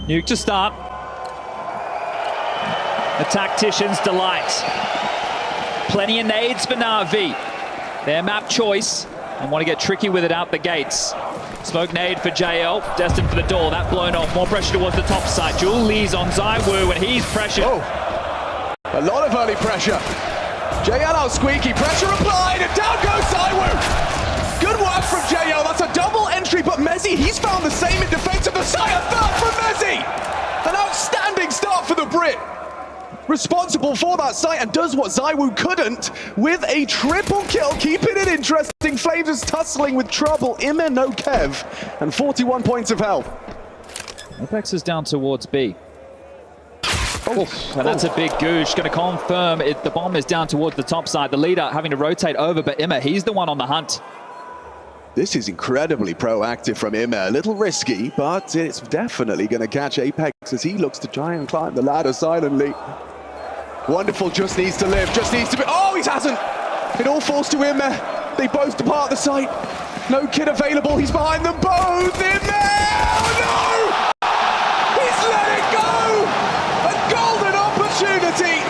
Nuke to start. The tactician's delight. Plenty of nades for NAVI. Their map choice and want to get tricky with it out the gates. Smoke nade for JL, destined for the door. That blown off. More pressure towards the top side. Jewel Lee's on Zywoo and he's pressured. Oh, a lot of early pressure. JL out squeaky. Pressure applied and down goes Zywoo. Good work from JL. That's a double entry, but Mezzi, he's found the same in defense of the side. A third from Mezzi. An outstanding start for the Brit. Responsible for that site and does what Zywoo couldn't with a triple kill, keeping it interesting. Flames is tussling with trouble. IEM no Kev and 41 points of health. Apex is down towards B. And that's a big goosh. Going to confirm it. The bomb is down towards the top side. The leader having to rotate over, but IEM, he's the one on the hunt. This is incredibly proactive from IEM. A little risky, but it's definitely going to catch Apex as he looks to try and climb the ladder silently. Wonderful, just needs to live, just needs to be... Oh, he hasn't! It all falls to IEM. They both depart the site. No kid available, he's behind them both. IEM! Oh, no! He's let it go! A golden opportunity,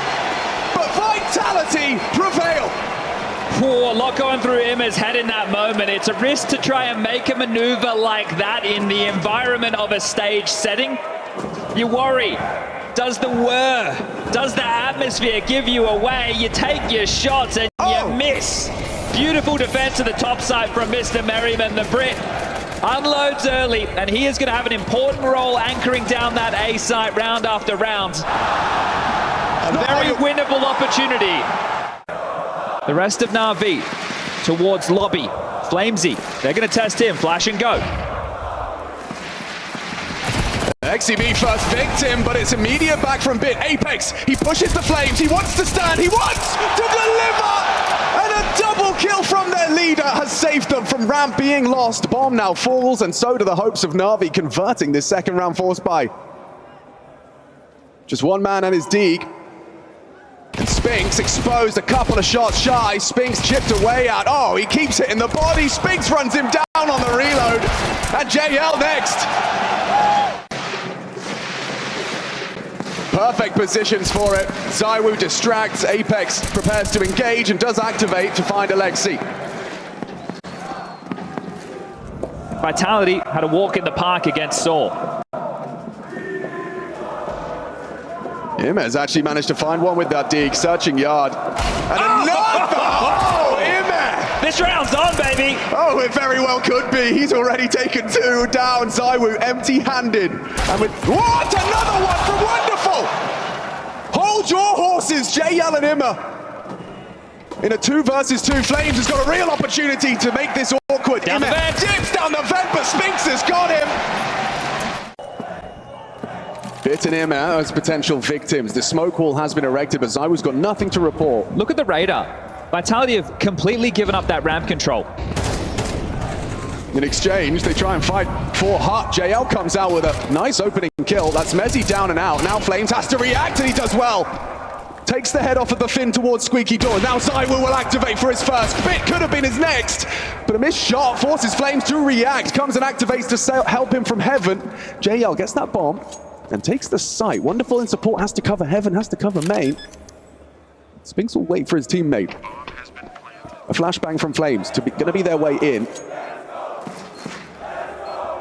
but vitality prevail. A lot going through IEM's head in that moment. It's a risk to try and make a maneuver like that in the environment of a stage setting. You worry. Does the atmosphere give you away? You take your shots and you miss. Beautiful defense to the top side from Mr. Merriman. The Brit unloads early, and he is going to have an important role anchoring down that A site round after round. A very winnable opportunity. The rest of NAVI towards lobby. Flamesy, they're going to test him. Flash and go. XCB first victim, but it's immediate back from Bit. Apex, he pushes the Flames, he wants to stand, he wants to deliver! And a double kill from their leader has saved them from ramp being lost. Bomb now falls, and so do the hopes of NAVI converting this second round force buy. Just one man and his Deeg. And Spinks exposed, a couple of shots shy. Spinks chipped away out. Oh, he keeps it in the body. Spinks runs him down on the reload. And JL next. Perfect positions for it. Zywoo distracts. Apex prepares to engage and does activate to find Alexi. Vitality had a walk in the park against Saw. IEM has actually managed to find one with that Deeg, searching yard. And another! Oh, IEM! This round's on, baby! Oh, it very well could be. He's already taken two down. Zywoo empty-handed. And with... What? Another one from Wonderful! Hold your horses, JL and IEM. In a 2 versus 2, Flames has got a real opportunity to make this awkward. Down the vent. Dips down the vent, but Spinks has got him. Bit and IEM as potential victims. The smoke wall has been erected, but Zywoo's got nothing to report. Look at the radar. Vitality have completely given up that ramp control. In exchange, they try and fight for Hut. JL comes out with a nice opening kill. That's Mezzi down and out. Now Flames has to react, and he does well. Takes the head off of the fin towards Squeaky Door. Now Zywoo will activate for his first. Bit could have been his next, but a missed shot forces Flames to react. Comes and activates to help him from Heaven. JL gets that bomb and takes the site. Wonderful in support, has to cover Heaven, has to cover main. Spinks will wait for his teammate. A flashbang from Flames, gonna be their way in.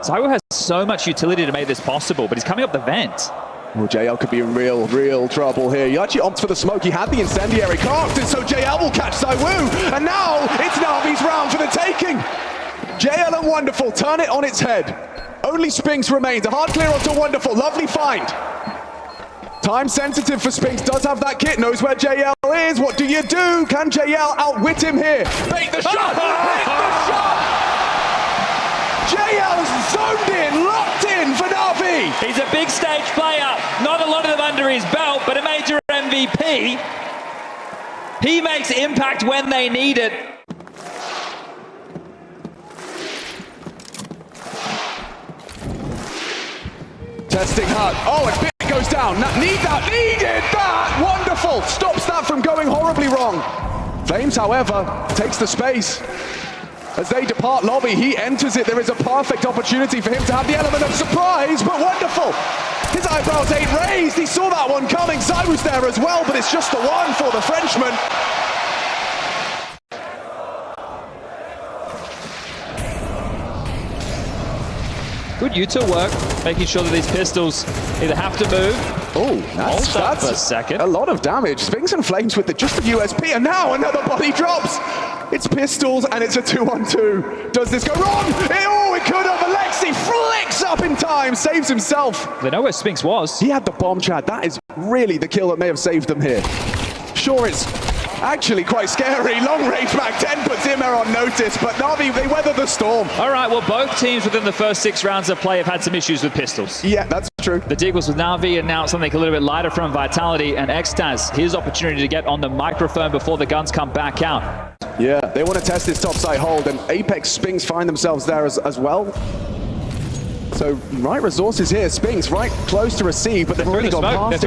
Zywoo has so much utility to make this possible, but he's coming up the vent. Well, JL could be in real trouble here. He actually opts for the smoke. He had the incendiary cocked, and so JL will catch Zywoo. And now it's NAVI's round for the taking. JL and Wonderful turn it on its head. Only Spinks remains. A hard clear onto Wonderful. Lovely find. Time sensitive for Spinks. Does have that kit. Knows where JL is. What do you do? Can JL outwit him here? Bait the shot. Hit the shot. JL's zoned in. Locked in for NAVI. He's a big stage player. Not a lot of them under his belt, but a major MVP. He makes impact when they need it. Testing Hut. Oh, and Bit goes down. Needed that. Wonderful. Stops that from going horribly wrong. Flames, however, takes the space. As they depart lobby, he enters it. There is a perfect opportunity for him to have the element of surprise, but Wonderful. eyebrows ain't raised. He saw that one coming. ZywOo's there as well, but it's just the one for the Frenchman. Good util work, making sure that these pistols either have to move. Oh, that's for a second. A lot of damage. Spinks and Flames with just the USP, and now another body drops. It's pistols, and it's a 2-on-2. Does this go wrong? It could have. Alexi flicks up in time, saves himself. They know where Spinks was. He had the bomb, Chad. That is really the kill that may have saved them here. Sure, it's actually quite scary. Long range Mac 10 puts him there on notice, but NAVI, they weather the storm. All right, well, both teams within the first 6 rounds of play have had some issues with pistols. Yeah, that's true. The dig was with NAVI, and now something a little bit lighter from Vitality, and Xtaz, his opportunity to get on the microphone before the guns come back out. Yeah, they want to test this topside hold, and Apex Spinks find themselves there as well. So, right resources here. Spinks right close to receive, but they've already gone past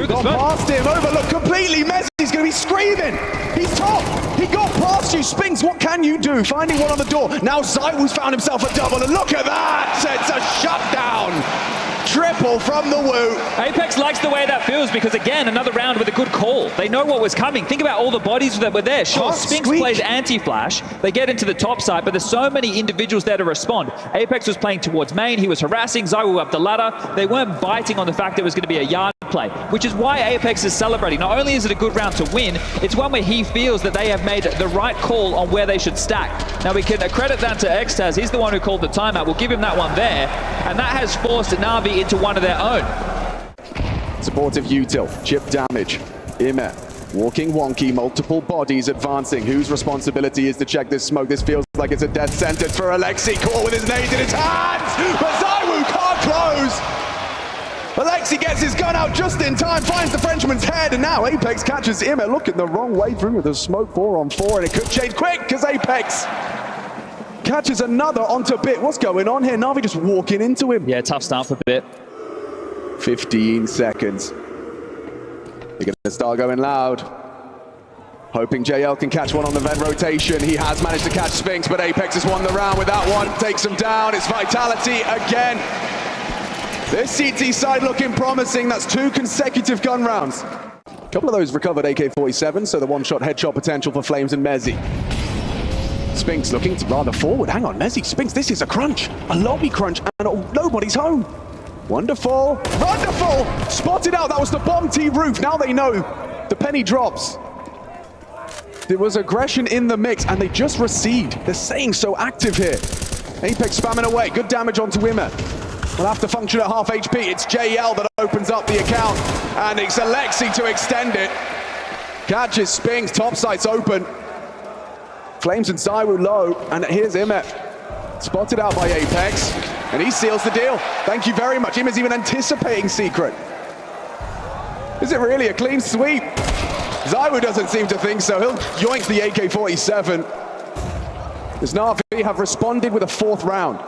him. Overlooked completely. Messi's going to be screaming. He's top. He got past you. Spinks, what can you do? Finding one on the door. Now ZywOo's found himself a double, and look at that. It's a shutdown. Triple from the Woo. Apex likes the way that feels because, again, another round with a good call. They know what was coming. Think about all the bodies that were there. Sure, Spinks plays anti-flash. They get into the top side, but there's so many individuals there to respond. Apex was playing towards main. He was harassing ZywOo up the ladder. They weren't biting on the fact that it was going to be a yard play, which is why Apex is celebrating. Not only is it a good round to win, it's one where he feels that they have made the right call on where they should stack. Now, we can credit that to Xtaz. He's the one who called the timeout. We'll give him that one there, and that has forced NAVI into one of their own. Supportive util, chip damage. IEM walking wonky, multiple bodies advancing. Whose responsibility is to check this smoke? This feels like it's a death sentence for Alexi, caught with his nades in his hands, but ZywOo can't close. Alexi gets his gun out just in time, finds the Frenchman's head, and now Apex catches IEM looking the wrong way through with a smoke 4-on-4, and it could change quick because Apex catches another onto Bit. What's going on here? NAVI just walking into him. Yeah, tough start for Bit. 15 seconds. They're going to start going loud. Hoping JL can catch one on the vent rotation. He has managed to catch Spinks, but Apex has won the round with that one. Takes him down. It's Vitality again. This CT side looking promising. That's 2 consecutive gun rounds. A couple of those recovered AK-47, so the one-shot headshot potential for Flames and Mezzi. Spinks looking rather forward. Hang on, Mezzi, Spinks, this is a crunch. A lobby crunch, and nobody's home. Wonderful, wonderful! Spotted out, that was the bomb T roof. Now they know the penny drops. There was aggression in the mix, and they just received. They're staying so active here. Apex spamming away, good damage onto IEM. Will have to function at half HP. It's JL that opens up the account, and it's Alexi to extend it. Catches Spinks, top sights open. Flames and ZywOo low, and here's IEM. Spotted out by Apex, and he seals the deal. Thank you very much. IEM's even anticipating Secret. Is it really a clean sweep? ZywOo doesn't seem to think so. He'll yoink the AK-47. As NAVI have responded with a 4th round.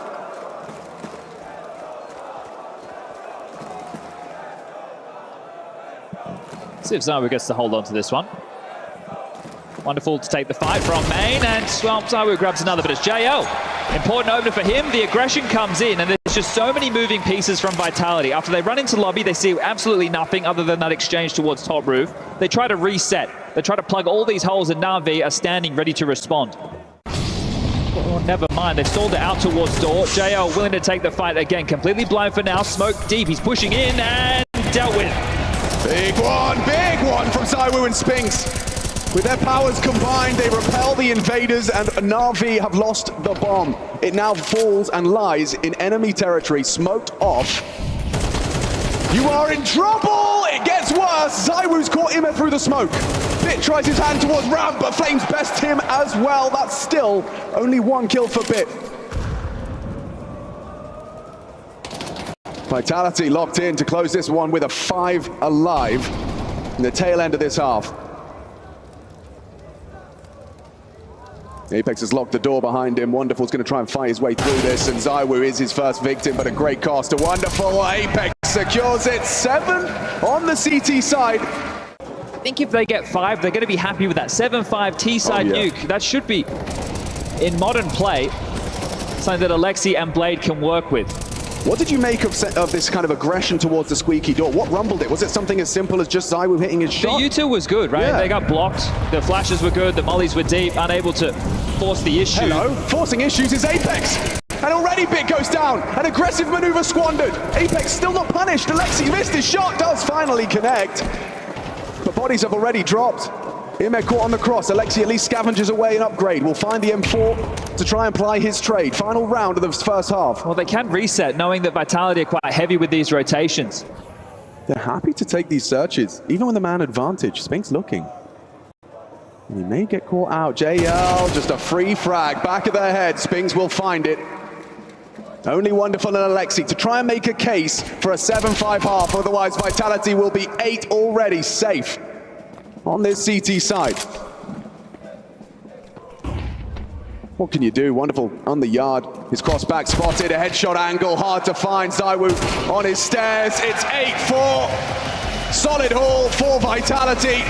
See if ZywOo gets to hold on to this one. Wonderful to take the fight from main, and well, ZywOo grabs another, but it's JL. Important opener for him. The aggression comes in, and there's just so many moving pieces from Vitality. After they run into lobby, they see absolutely nothing other than that exchange towards top roof. They try to reset. They try to plug all these holes, and NAVI are standing ready to respond. Oh, never mind. They've stalled it out towards door. JL willing to take the fight again. Completely blind for now. Smoke deep. He's pushing in and dealt with. Big one from ZywOo and Spinks. With their powers combined, they repel the invaders, and NAVI have lost the bomb. It now falls and lies in enemy territory, smoked off. You are in trouble! It gets worse! ZywOo's caught IEM through the smoke. Bit tries his hand towards Ramp, but Flames best him as well. That's still only 1 kill for Bit. Vitality locked in to close this one with a 5 alive in the tail end of this half. Apex has locked the door behind him. Wonderful's going to try and fight his way through this, and ZywOo is his first victim, but a great cast to Wonderful. Apex secures it. 7 on the CT side. I think if they get 5, they're going to be happy with that 7-5 T-side nuke. That should be, in modern play, something that Alexi and Blade can work with. What did you make of this kind of aggression towards the squeaky door? What rumbled it? Was it something as simple as just ZywOo hitting his shot? The U2 was good, right? Yeah. They got blocked. The flashes were good. The mollies were deep, unable to force the issue. Hello, forcing issues is Apex. And already Bit goes down. An aggressive maneuver squandered. Apex still not punished. Alexi missed his shot, does finally connect. But bodies have already dropped. IEM caught on the cross. Alexi at least scavenges away an upgrade. Will find the M4 to try and ply his trade. Final round of the first half. Well, they can reset, knowing that Vitality are quite heavy with these rotations. They're happy to take these searches, even with the man advantage. Spink's looking. And he may get caught out. JL, just a free frag. Back of their head. Spinks will find it. Only Wonderful and Alexi to try and make a case for a 7-5 half. Otherwise, Vitality will be 8 already safe on this CT side. What can you do? Wonderful on the yard. His cross back spotted, a headshot angle, hard to find. ZywOo on his stairs. It's 8-4. Solid haul for Vitality.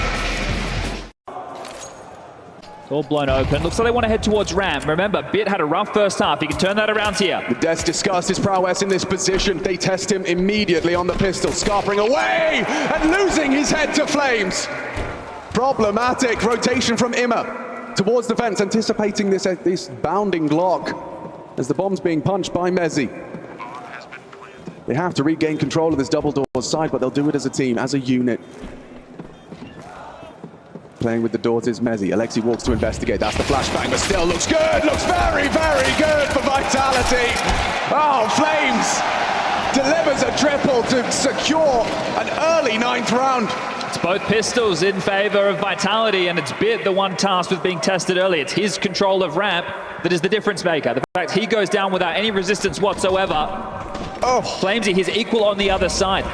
It's all blown open. Looks like they want to head towards ramp. Remember, Bit had a rough first half. He can turn that around here. The Des discussed his prowess in this position. They test him immediately on the pistol. Scarpering away and losing his head to flames. Problematic rotation from IEM towards the fence, anticipating this bounding Glock as the bomb's being punched by Mezzi. They have to regain control of this double door side, but they'll do it as a team, as a unit. Playing with the doors is Mezzi. Alexi walks to investigate. That's the flashbang, but still looks good. Looks very, very good for Vitality. Oh, Flames delivers a triple to secure an early 9th round. It's both pistols in favor of Vitality, and it's Bit the one tasked with being tested early. It's his control of ramp that is the difference maker. The fact he goes down without any resistance whatsoever. Oh, Flamesy, his equal on the other side,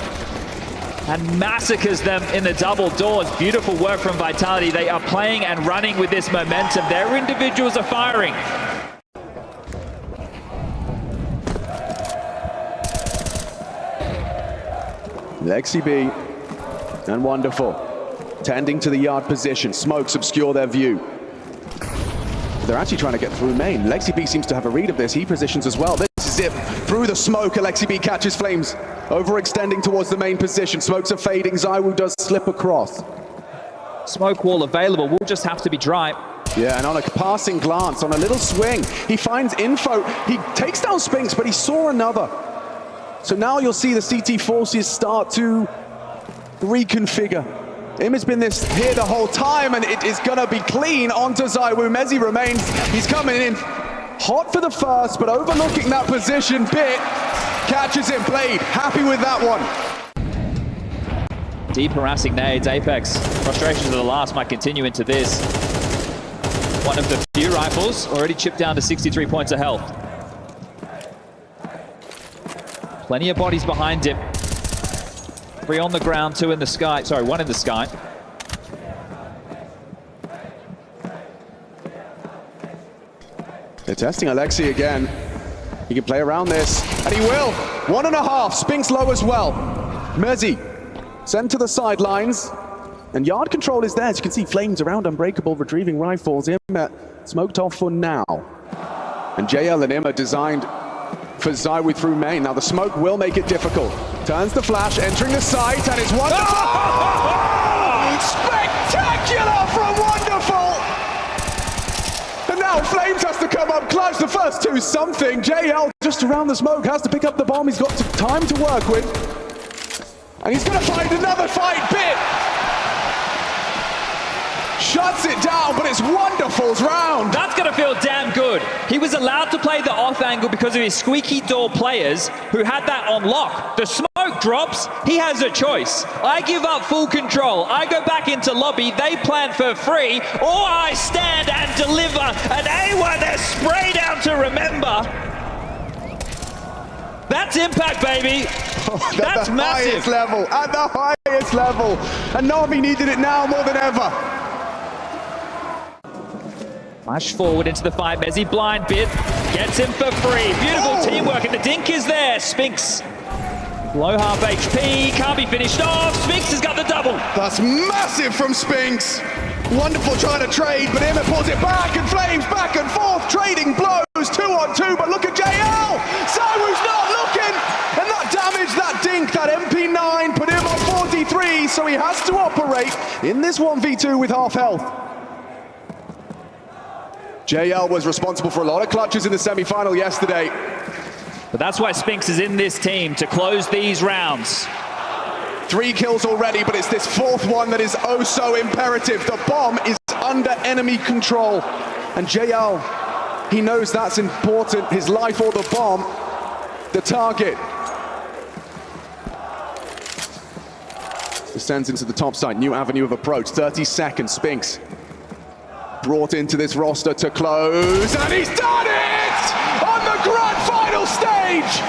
and massacres them in the double doors. Beautiful work from Vitality. They are playing and running with this momentum. Their individuals are firing. Lexi B and Wonderful tending to the yard position. Smokes obscure their view. They're actually trying to get through main. Lexi B seems to have a read of this. He positions as well. This is it. Through the smoke, Alexi B catches Flames. Overextending towards the main position. Smokes are fading. ZywOo does slip across. Smoke wall available. Will just have to be dry. Yeah, and on a passing glance, on a little swing, he finds info. He takes down Spinks, but he saw another. So now you'll see the CT forces start to reconfigure. IEM has been here the whole time, and it is gonna be clean onto ZywOo. Mezzi remains. He's coming in hot for the first, but overlooking that position. Bit catches him. Blade happy with that one. Deep harassing nades. Apex frustrations of the last might continue into this. One of the few rifles already chipped down to 63 points of health. Plenty of bodies behind him. 3 on the ground, 2 in the sky. Sorry, 1 in the sky. They're testing Alexi again. He can play around this, and he will. 1.5, Spinks low as well. Mezzi sent to the sidelines, and yard control is there. As you can see, Flames around Unbreakable, retrieving rifles. IEM smoked off for now. And JL and IEM are designed for ZywOo through main. Now the smoke will make it difficult. Turns the flash, entering the site, and it's wonderful! Oh! Spectacular from Wonderful! And now Flames has to come up clutch. The first 2 something. JL just around the smoke has to pick up the bomb. He's got time to work with. And he's gonna find another fight. Bit shuts it down, but it's Wonderful's round. That's going to feel damn good. He was allowed to play the off angle because of his squeaky door players who had that on lock. The smoke drops, he has a choice. I give up full control. I go back into lobby, they plant for free, or I stand and deliver an A1 that's spray down to remember. That's impact, baby. That's massive. At the highest level. And NAVI needed it now more than ever. Flash forward into the fight. Mezzi blind. Bit gets him for free. Beautiful teamwork, and the dink is there. Spinks, low half HP, can't be finished off. Spinks has got the double. That's massive from Spinks. Wonderful trying to trade, but IEM pulls it back, and Flames back and forth, trading blows, 2-on-2, but look at JL. ZywOo's not looking. so he has to operate in this 1v2 with half health. JL was responsible for a lot of clutches in the semi-final yesterday. But that's why Spinks is in this team, to close these rounds. 3 kills already, but it's this 4th one that is oh so imperative. The bomb is under enemy control. And JL, he knows that's important. His life or the bomb, the target. Descends into the top side, new avenue of approach, 30 seconds, Spinks. Brought into this roster to close, and he's done it! On the grand final stage!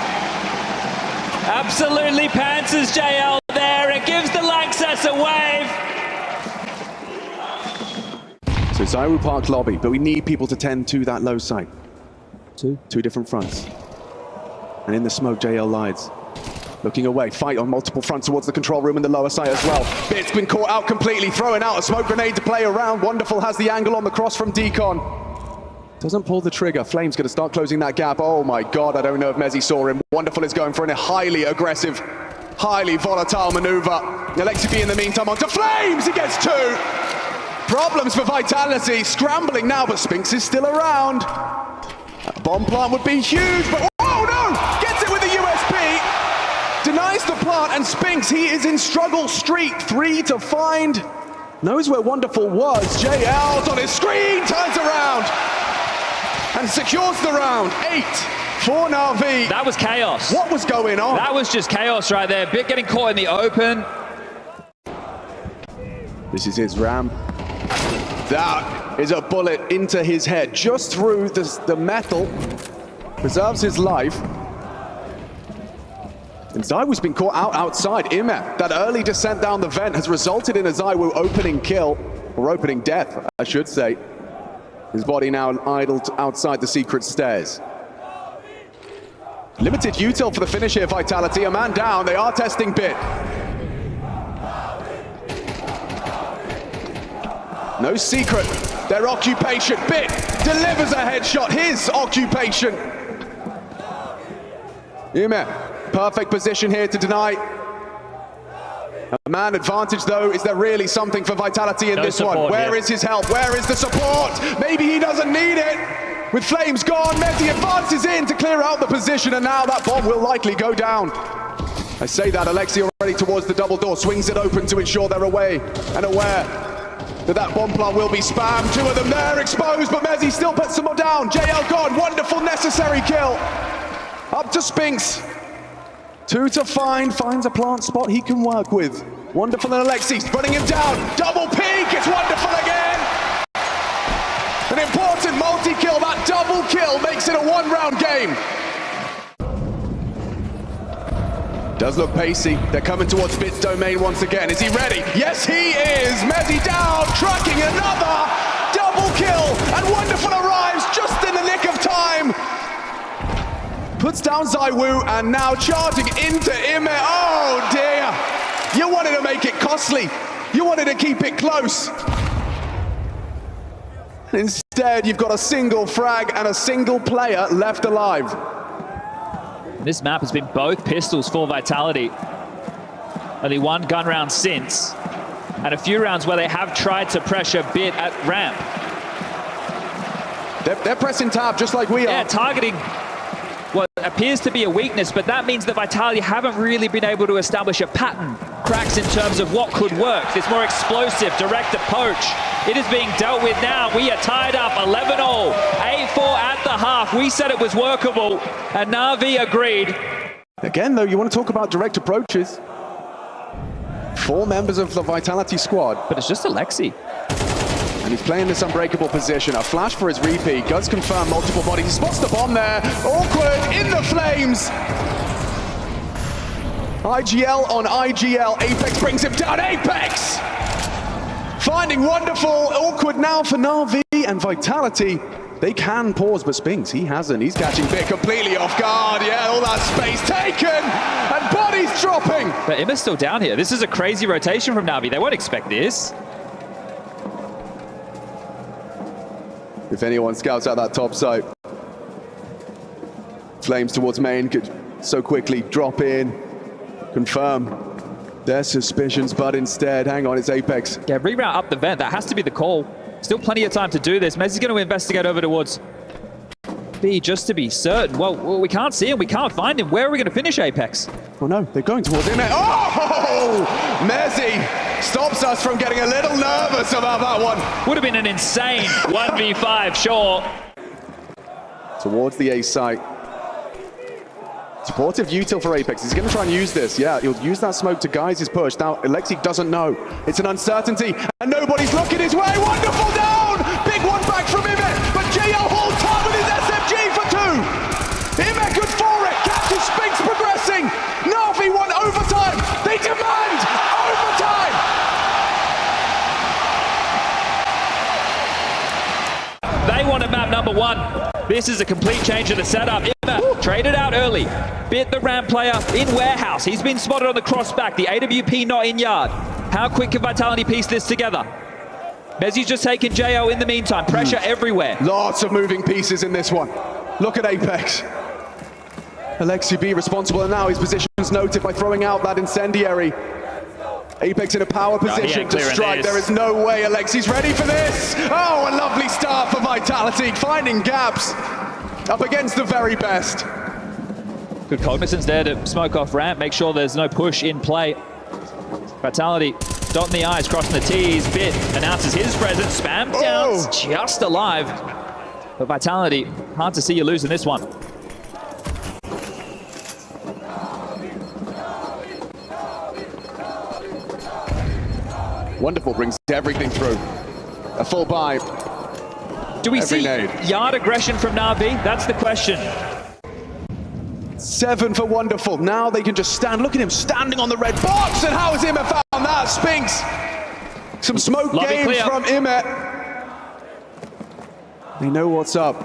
Absolutely pantsers JL there, and gives the Lanxess a wave. So Zaiwu Park lobby, but we need people to tend to that low side. Two different fronts. And in the smoke, JL lies. Looking away, fight on multiple fronts towards the control room in the lower side as well. Bit's been caught out completely, throwing out a smoke grenade to play around. Wonderful has the angle on the cross from Deacon. Doesn't pull the trigger. Flame's going to start closing that gap. Oh my God, I don't know if Mezzi saw him. Wonderful is going for a highly aggressive, highly volatile maneuver. Alexi B in the meantime onto Flames, he gets 2. Problems for Vitality, scrambling now, but Spinks is still around. A bomb plant would be huge, but oh no! Gets it with the USP! Denies the plant, and Spinks, he is in struggle street. 3 to find. Knows where Wonderful was. JL's on his screen, turns around and secures the round. 8 for NAVI. That was chaos. What was going on? That was just chaos right there. Bit getting caught in the open. This is his ramp. That is a bullet into his head, just through the metal. Preserves his life. And Zaiwu's been caught outside. Ime, that early descent down the vent has resulted in a Zaiwu opening kill, or opening death, I should say. His body now idled outside the secret stairs. Limited util for the finish here, Vitality. A man down, they are testing Bit. No secret, their occupation. Bit delivers a headshot, his occupation. Ime, perfect position here to deny. A man advantage though. Is there really something for Vitality in this one? Where is his help? Where is the support? Maybe he doesn't need it. With Flames gone, Mezzi advances in to clear out the position, and now that bomb will likely go down. I say that, Alexi already towards the double door, swings it open to ensure they're away and aware that bomb plant will be spammed. 2 of them there exposed, but Mezzi still puts them all down. JL gone, wonderful necessary kill. Up to Spinks. 2 to find, finds a plant spot he can work with. Wonderful and Alexi running him down. Double peek, it's Wonderful again. An important multi-kill, that double kill makes it a 1-round game. Does look pacey. They're coming towards Bit's domain once again. Is he ready? Yes, he is. Mezzi down, trucking another double kill, and Wonderful arrives just in the nick of time. Puts down Zaiwu, and now charging into Ime. Oh dear. You wanted to make it costly. You wanted to keep it close. Instead, you've got a single frag and a single player left alive. This map has been both pistols for Vitality. Only 1 gun round since, and a few rounds where they have tried to pressure Bit at ramp. They're pressing tab just like we are. Yeah, targeting what appears to be a weakness, but that means that Vitality haven't really been able to establish a pattern. Cracks in terms of what could work. This more explosive, direct approach. It is being dealt with now. We are tied up 11-all, 8-4 at the half. We said it was workable, and NAVI agreed. Again, though, you want to talk about direct approaches. 4 members of the Vitality squad. But it's just Alexi. And he's playing this unbreakable position. A flash for his repeat. Does confirm multiple bodies. He spots the bomb there. Awkward in the flames. IGL on IGL. Apex brings him down. Apex! Finding Wonderful. Awkward now for NAVI and Vitality. They can pause, but Spinks, he hasn't. He's catching Bit completely off guard. Yeah, all that space taken, and bodies dropping. But Ima's still down here. This is a crazy rotation from NAVI. They won't expect this. If anyone scouts out that top site, Flames towards main could so quickly drop in, confirm. Their suspicions, but instead, hang on, it's Apex. Yeah, reroute up the vent. That has to be the call. Still plenty of time to do this. Mezzi's going to investigate over towards B just to be certain. Well, we can't see him. We can't find him. Where are we going to finish, Apex? Oh no, they're going towards him. Oh! Mezzi stops us from getting a little nervous about that one. Would have been an insane 1v5, sure. Towards the A site. Supportive util for Apex. He's going to try and use this. Yeah, he'll use that smoke to guise his push. Now, Alexi doesn't know. It's an uncertainty, and nobody's looking his way. Wonderful down! Big one back from Imet, but JL holds tight with his SMG for two. Imet good for it. Catches Spinks progressing. NAVI want overtime. They demand overtime. They want a map number one. This is a complete change of the setup. Traded out early. Bit the ramp player in warehouse. He's been spotted on the crossback. The AWP not in yard. How quick can Vitality piece this together? Mezzi's just taken JO in the meantime. Pressure everywhere. Lots of moving pieces in this one. Look at Apex. Alexi B responsible, and now his position's noted by throwing out that incendiary. Apex in a power position to strike. There is no way Alexi's ready for this. Oh, a lovely start for Vitality, finding gaps up against the very best. Good cognizance there to smoke off ramp, make sure there's no push in play. Vitality dotting the I's, crossing the T's. Bit announces his presence. Spam downs, just alive. But Vitality, hard to see you losing this one. Wonderful, brings everything through. A full buy. Do we see yard aggression from NAVI? That's the question. 7 for Wonderful. Now they can just stand. Look at him standing on the red box. And how has Imet found that? Spinks. Some smoke games from Imet. They know what's up.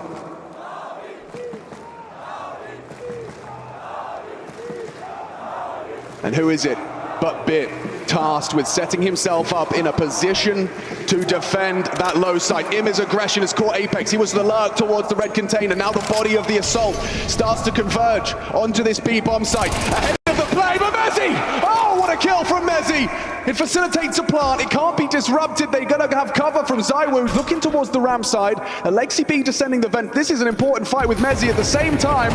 And who is it but Bit, tasked with setting himself up in a position to defend that low side. Im's aggression has caught Apex. He was the lurk towards the red container. Now the body of the assault starts to converge onto this B bomb site. Ahead of the play, but Mezzi! Oh, what a kill from Mezzi! It facilitates a plant. It can't be disrupted. They're going to have cover from ZywOo, looking towards the ramp side. Alexi B descending the vent. This is an important fight with Mezzi at the same time.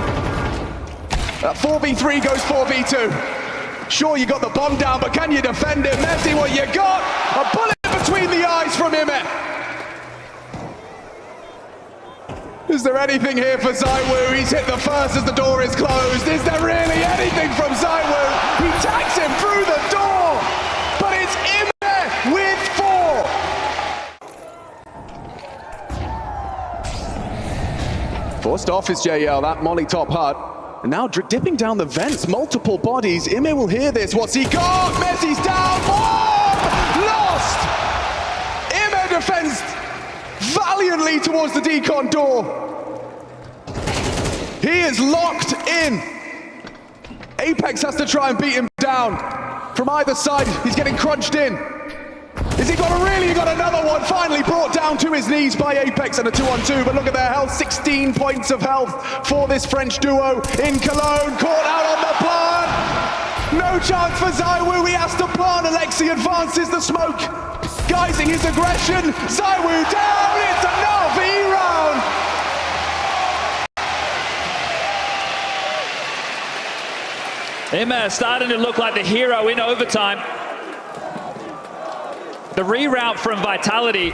4v3 goes 4v2. Sure, you got the bomb down, but can you defend it? Mezzi, what you got? A bullet between the eyes from Imet. Is there anything here for ZywOo? He's hit the first as the door is closed. Is there really anything from ZywOo? He tags him through the door, but it's Imet with 4. Forced off is JL, that molly top hut. And now dipping down the vents, multiple bodies. Ime will hear this. What's he got? Messi's down. Bomb! Lost! Ime defends valiantly towards the decon door. He is locked in. Apex has to try and beat him down. From either side, he's getting crunched in. Is he got another one? Finally brought down to his knees by Apex and a 2-on-2. But look at their health, 16 points of health for this French duo in Cologne. Caught out on the plant. No chance for ZywOo. He has to plant. Alexi advances the smoke, guising his aggression. ZywOo down. It's a NAVI round. Emma starting to look like the hero in overtime. The reroute from Vitality.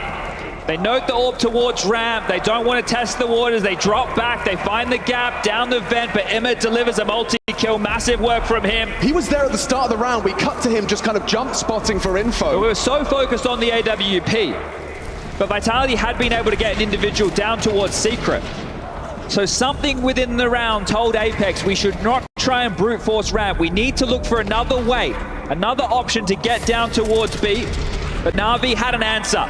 They note the orb towards ramp. They don't want to test the waters. They drop back. They find the gap down the vent, but Emma delivers a multi-kill. Massive work from him. He was there at the start of the round. We cut to him just kind of jump spotting for info. But we were so focused on the AWP. But Vitality had been able to get an individual down towards Secret. So something within the round told Apex we should not try and brute force ramp. We need to look for another way, another option to get down towards B. But NAVI had an answer.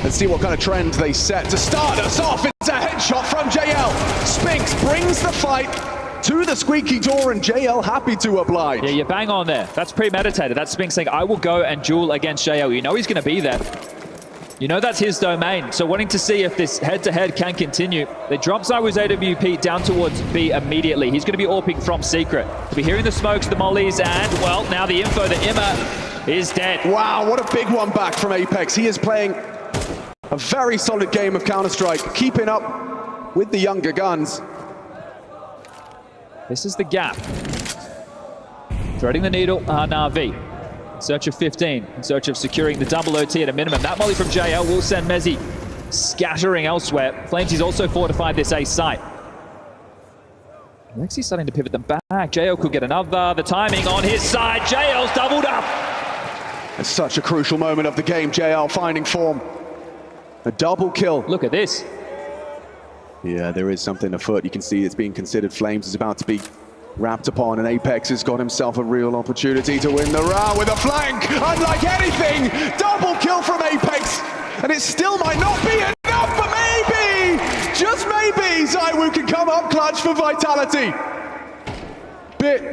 Let's see what kind of trend they set to start us off. It's a headshot from JL. Spinks brings the fight to the squeaky door, and JL happy to oblige. Yeah, you bang on there. That's premeditated. That's Spinks saying, I will go and duel against JL. You know he's going to be there. You know that's his domain, so wanting to see if this head-to-head can continue. They drop ZywOo's AWP down towards B immediately. He's going to be AWPing from secret. We'll be hearing the smokes, the mollies, and, well, now the info that Imma is dead. Wow, what a big one back from Apex. He is playing a very solid game of Counter-Strike, keeping up with the younger guns. This is the gap. Threading the needle, NAVI. In search of 15, in search of securing the double OT at a minimum. That molly from JL will send Mezzi scattering elsewhere. Flames, he's also fortified this A site. Alexi's starting to pivot them back. JL could get another. The timing on his side. JL's doubled up. It's such a crucial moment of the game. JL finding form. A double kill. Look at this. Yeah, there is something afoot. You can see it's being considered. Flames is about to be wrapped upon, and Apex has got himself a real opportunity to win the round with a flank. Unlike anything, double kill from Apex. And it still might not be enough, but maybe, just maybe, ZywOo can come up clutch for Vitality. Bit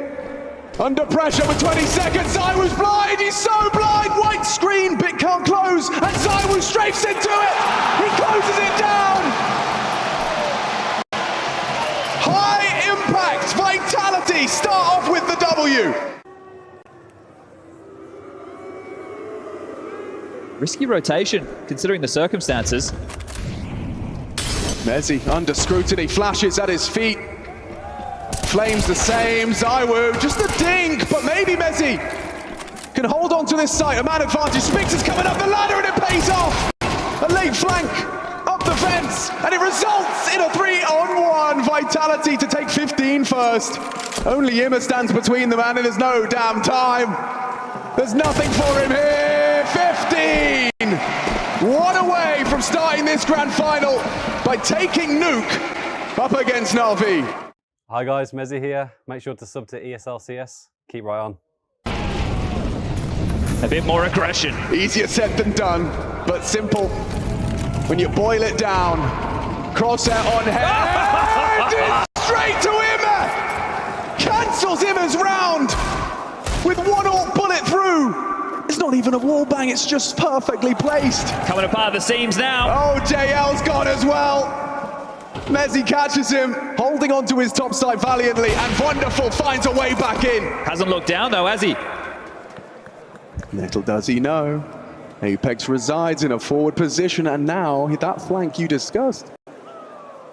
under pressure with 20 seconds. ZywOo's blind, he's so blind. White screen, Bit can't close, and ZywOo strafes into it. He closes it down. High impact, Vitality start off with the W. Risky rotation, considering the circumstances. Mezzi under scrutiny, flashes at his feet. Flames the same, ZywOo just a dink, but maybe Mezzi can hold on to this site. A man advantage, Spix is coming up the ladder and it pays off. A late flank up the fence, and it results in a 3-on-1. Vitality to take 15 first. Only Imma stands between them, and there's no damn time. There's nothing for him here. 15! One away from starting this grand final by taking Nuke up against NAVI. Hi guys, Mezzi here. Make sure to sub to ESLCS. Keep right on. A bit more aggression. Easier said than done, but simple when you boil it down. Crosshair on head, straight to Imma! Cancels Imma's round with one AWP bullet through. It's not even a wall bang, it's just perfectly placed. Coming apart the seams now. Oh, JL's gone as well. Mezzi catches him, holding on to his top side valiantly, and Wonderful finds a way back in. Hasn't looked down though, has he? Little does he know, Apex resides in a forward position, and now that flank you discussed,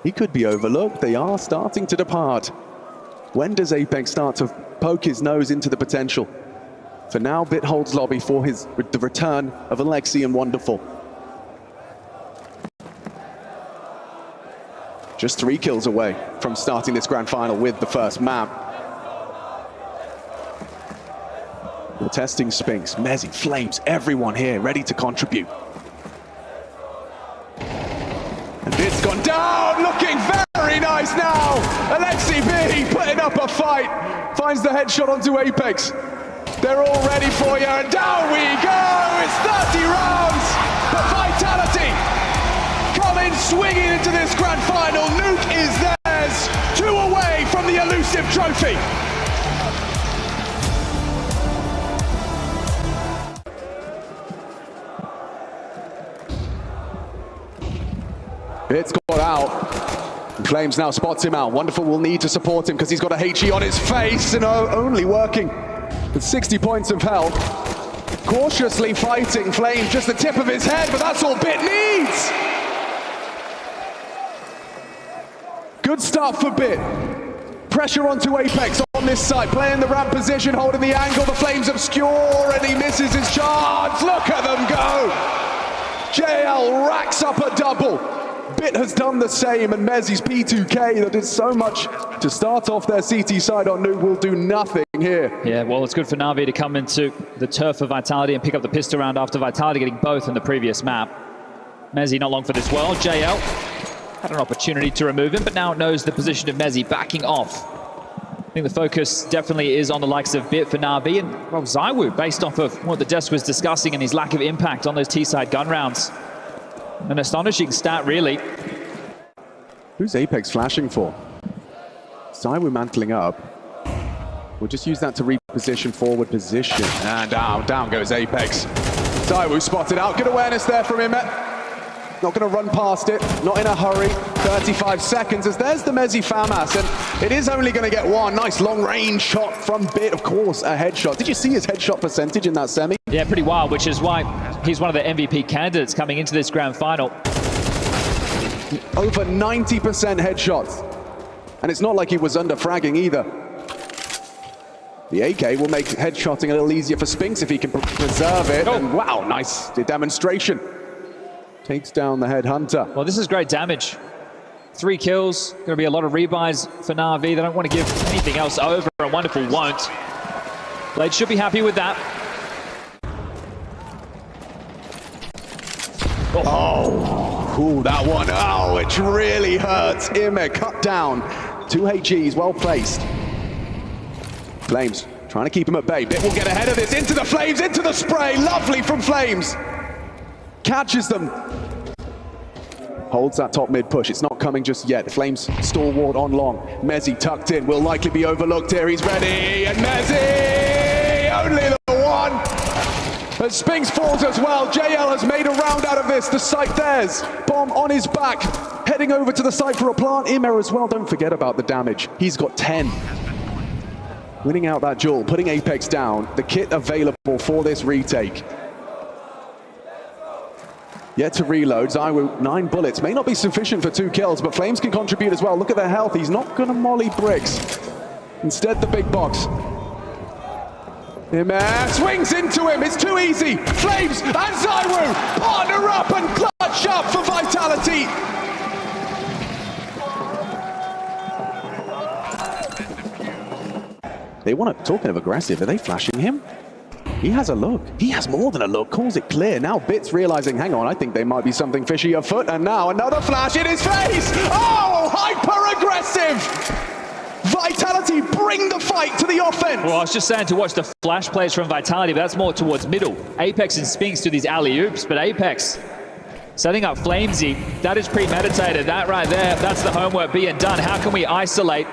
he could be overlooked. They are starting to depart. When does Apex start to poke his nose into the potential? For now, Bit holds lobby for the return of Alexi and Wonderful. Just 3 kills away from starting this grand final with the first map. The testing Spinks, Mezzi, Flames, everyone here ready to contribute. And Bit's gone down, looking very nice now. Alexi B putting up a fight, finds the headshot onto Apex. They're all ready for you, and down we go. It's 30 rounds, but Vitality coming swinging into this grand final. Nuke is theirs, 2 away from the elusive trophy. It's got out. Flames now spots him out. Wonderful will need to support him because he's got a HE on his face and only working with 60 points of health. Cautiously fighting Flames, just the tip of his head, but that's all Bit needs. Good start for Bit. Pressure onto Apex on this side, playing the ramp position, holding the angle. The Flames obscure and he misses his chance. Look at them go. JL racks up a double. Bit has done the same, and Mezzi's P2K that did so much to start off their CT side on Nuke will do nothing here. Yeah, well, it's good for NAVI to come into the turf of Vitality and pick up the pistol round after Vitality getting both in the previous map. Mezzi not long for this well. JL had an opportunity to remove him, but now knows the position of Mezzi backing off. I think the focus definitely is on the likes of Bit for NAVI and, well, ZywOo, based off of what the desk was discussing and his lack of impact on those T-side gun rounds. An astonishing stat, really. Who's Apex flashing for? ZywOo mantling up. We'll just use that to reposition forward position. And down goes Apex. Zaiwu spotted out. Good awareness there from him. Not going to run past it, not in a hurry. 35 seconds as there's the Mezi FAMAS, and it is only going to get one. Nice long-range shot from Bit, of course, a headshot. Did you see his headshot percentage in that semi? Yeah, pretty wild, which is why he's one of the MVP candidates coming into this grand final. Over 90% headshots. And it's not like he was under fragging either. The AK will make headshotting a little easier for Spinks if he can preserve it. Oh. And wow, nice demonstration. Takes down the headhunter. Well, this is great damage. 3 kills, going to be a lot of rebuys for NAVI. They don't want to give anything else over, and Wonderful won't. Blade should be happy with that. Oh, ooh, that one. Oh, it really hurts. Ime cut down. 2 HEs, well placed. Flames trying to keep him at bay. Bit will get ahead of this. Into the Flames, into the spray. Lovely from Flames. Catches them. Holds that top mid push. It's not coming just yet. Flames stalwart on long. Mezi tucked in. Will likely be overlooked here. He's ready. And Mezi! Only the one. But Spinks falls as well. JL has made a round out of this. The site theirs. Bomb on his back. Heading over to the site for a plant. Imer as well. Don't forget about the damage. He's got 10. Winning out that duel. Putting Apex down. The kit available for this retake. Yet to reload. Zaiwu, 9 bullets. May not be sufficient for 2 kills, but Flames can contribute as well. Look at their health. He's not going to molly bricks. Instead, the big box. Imer swings into him. It's too easy. Flames and Zaiwu partner up and clutch up for Vitality. They want to talking of aggressive. Are they flashing him? He has a look. He has more than a look. Calls it clear. Now Bit's realizing, hang on, I think there might be something fishy afoot. And now another flash in his face. Oh, hyper-aggressive. Vitality bring the fight to the offense. Well, I was just saying to watch the flash plays from Vitality, but that's more towards middle. Apex and Spinks do these alley-oops, but Apex setting up Flamesy. That is premeditated. That right there, that's the homework being done. How can we isolate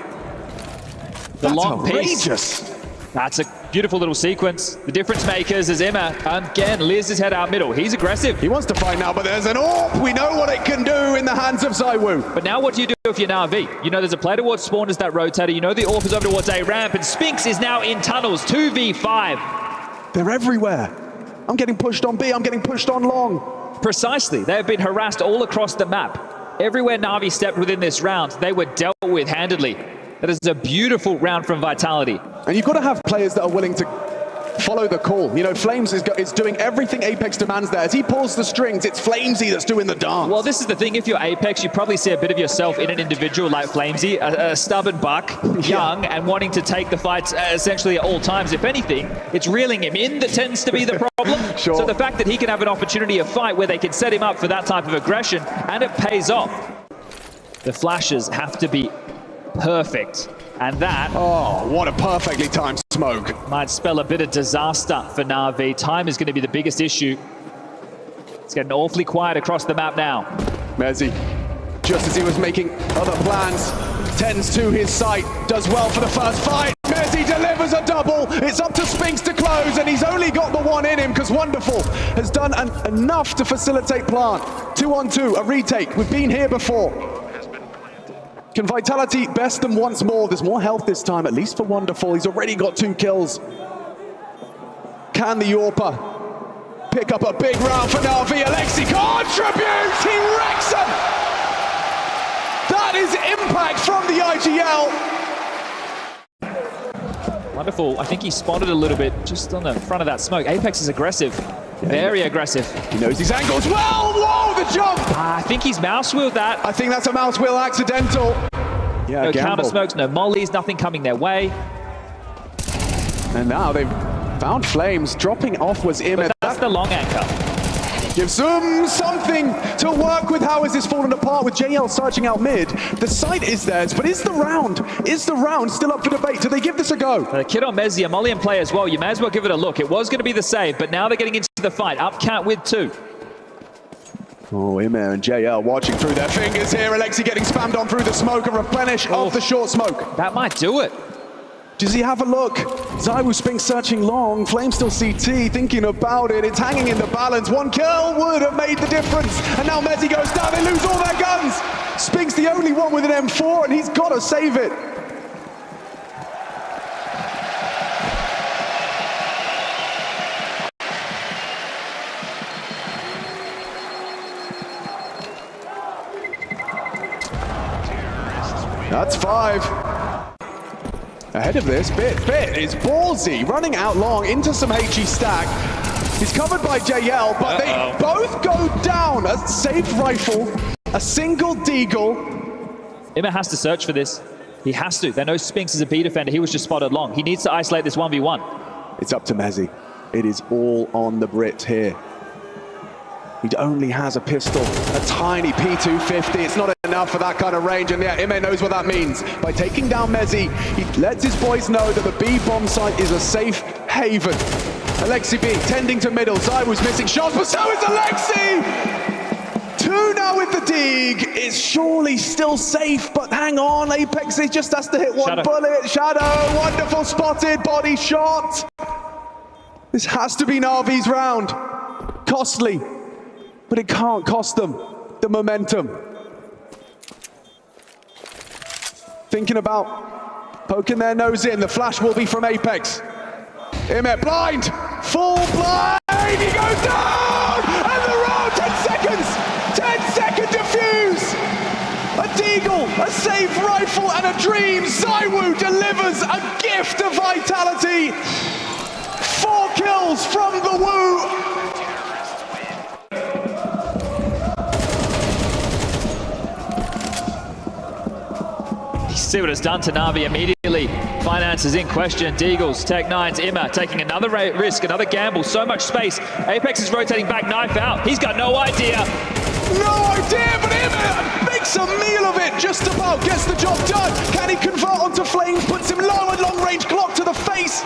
the long piece? That's a beautiful little sequence. The difference makers is Emma. Again, Liz his head out middle. He's aggressive. He wants to fight now, but there's an AWP. We know what it can do in the hands of Zaiwu. But now what do you do if you're NAVI? You know there's a play towards spawn as that rotator. You know the AWP is over towards A ramp, and Spinks is now in tunnels. 2v5. They're everywhere. I'm getting pushed on B. I'm getting pushed on long. Precisely. They have been harassed all across the map. Everywhere NAVI stepped within this round, they were dealt with handedly. That is a beautiful round from Vitality. And you've got to have players that are willing to follow the call. You know, Flames is doing everything Apex demands there. As he pulls the strings, it's Flamesy that's doing the dance. Well, this is the thing. If you're Apex, you probably see a bit of yourself in an individual like Flamesy, a stubborn buck, young, and wanting to take the fights essentially at all times. If anything, it's reeling him in that tends to be the problem. Sure. So the fact that he can have an opportunity of fight where they can set him up for that type of aggression, and it pays off. The flashes have to be perfect. And that... oh, what a perfectly timed smoke. Might spell a bit of disaster for NAVI. Time is going to be the biggest issue. It's getting awfully quiet across the map now. Mezi, just as he was making other plans, tends to his sight, does well for the first fight. Mezi delivers a double. It's up to Spinks to close, and he's only got the one in him because Wonderful has done enough to facilitate plant. 2-on-2, a retake. We've been here before. Can Vitality best them once more? There's more health this time, at least for Wonderful. He's already got 2 kills. Can the Yorpa pick up a big round for NAVI? Alexi contributes! He wrecks him! That is impact from the IGL. Wonderful. I think he spotted a little bit just on the front of that smoke. Apex is aggressive. Very aggressive. He knows his angles well. Whoa, the jump! I think he's mouse wheeled that. I think that's a mouse wheel accidental. Yeah, no gamble. counter smokes, no mollies, nothing coming their way. And now they've found Flames. Dropping off was Im. But that's the long anchor. Gives them something to work with. How is this falling apart with JL searching out mid? The site is theirs, but is the round still up for debate? Do they give this a go? The kid on Mezi, a Molly in play as well. You may as well give it a look. It was going to be the save, but now they're getting into the fight. Up count with 2. Oh, Imer and JL watching through their fingers here. Alexi getting spammed on through the smoke, a replenish of the short smoke. That might do it. Does he have a look? ZywOo Spinks searching long. Flame still CT, thinking about it. It's hanging in the balance. One kill would have made the difference. And now Mezzi goes down. They lose all their guns. Spinks the only one with an M4, and he's got to save it. That's 5. Ahead of this, Bit is ballsy, running out long into some HE stack. He's covered by JL, but they both go down. A safe rifle, a single deagle. IEM has to search for this. He has to. They know Spinks is a B defender. He was just spotted long. He needs to isolate this 1v1. It's up to Mezzi. It is all on the Brit here. He only has a pistol, a tiny P250. It's not enough for that kind of range, and yeah, IEM knows what that means. By taking down Mezzi, he lets his boys know that the B bomb site is a safe haven. Alexi B tending to middle. ZywOo's missing shots, but so is Alexi! 2 now with the dig. Is surely still safe, but hang on, Apex just has to hit one bullet. Shadow, wonderful spotted, body shot. This has to be Navi's round. Costly. But it can't cost them the momentum. Thinking about poking their nose in. The flash will be from Apex. IEM blind, full blind. He goes down, and the round 10 seconds. 10-second defuse. A deagle, a safe rifle, and a dream. ZywOo delivers a gift of vitality. 4 kills from the Woo. See what it's done to Navi immediately. Finances in question. Deagles, Tech9's IEM taking another risk, another gamble. So much space. Apex is rotating back, knife out. He's got no idea. No idea, but IEM makes a meal of it. Just about gets the job done. Can he convert onto Flames? Puts him low at long range. Glock to the face.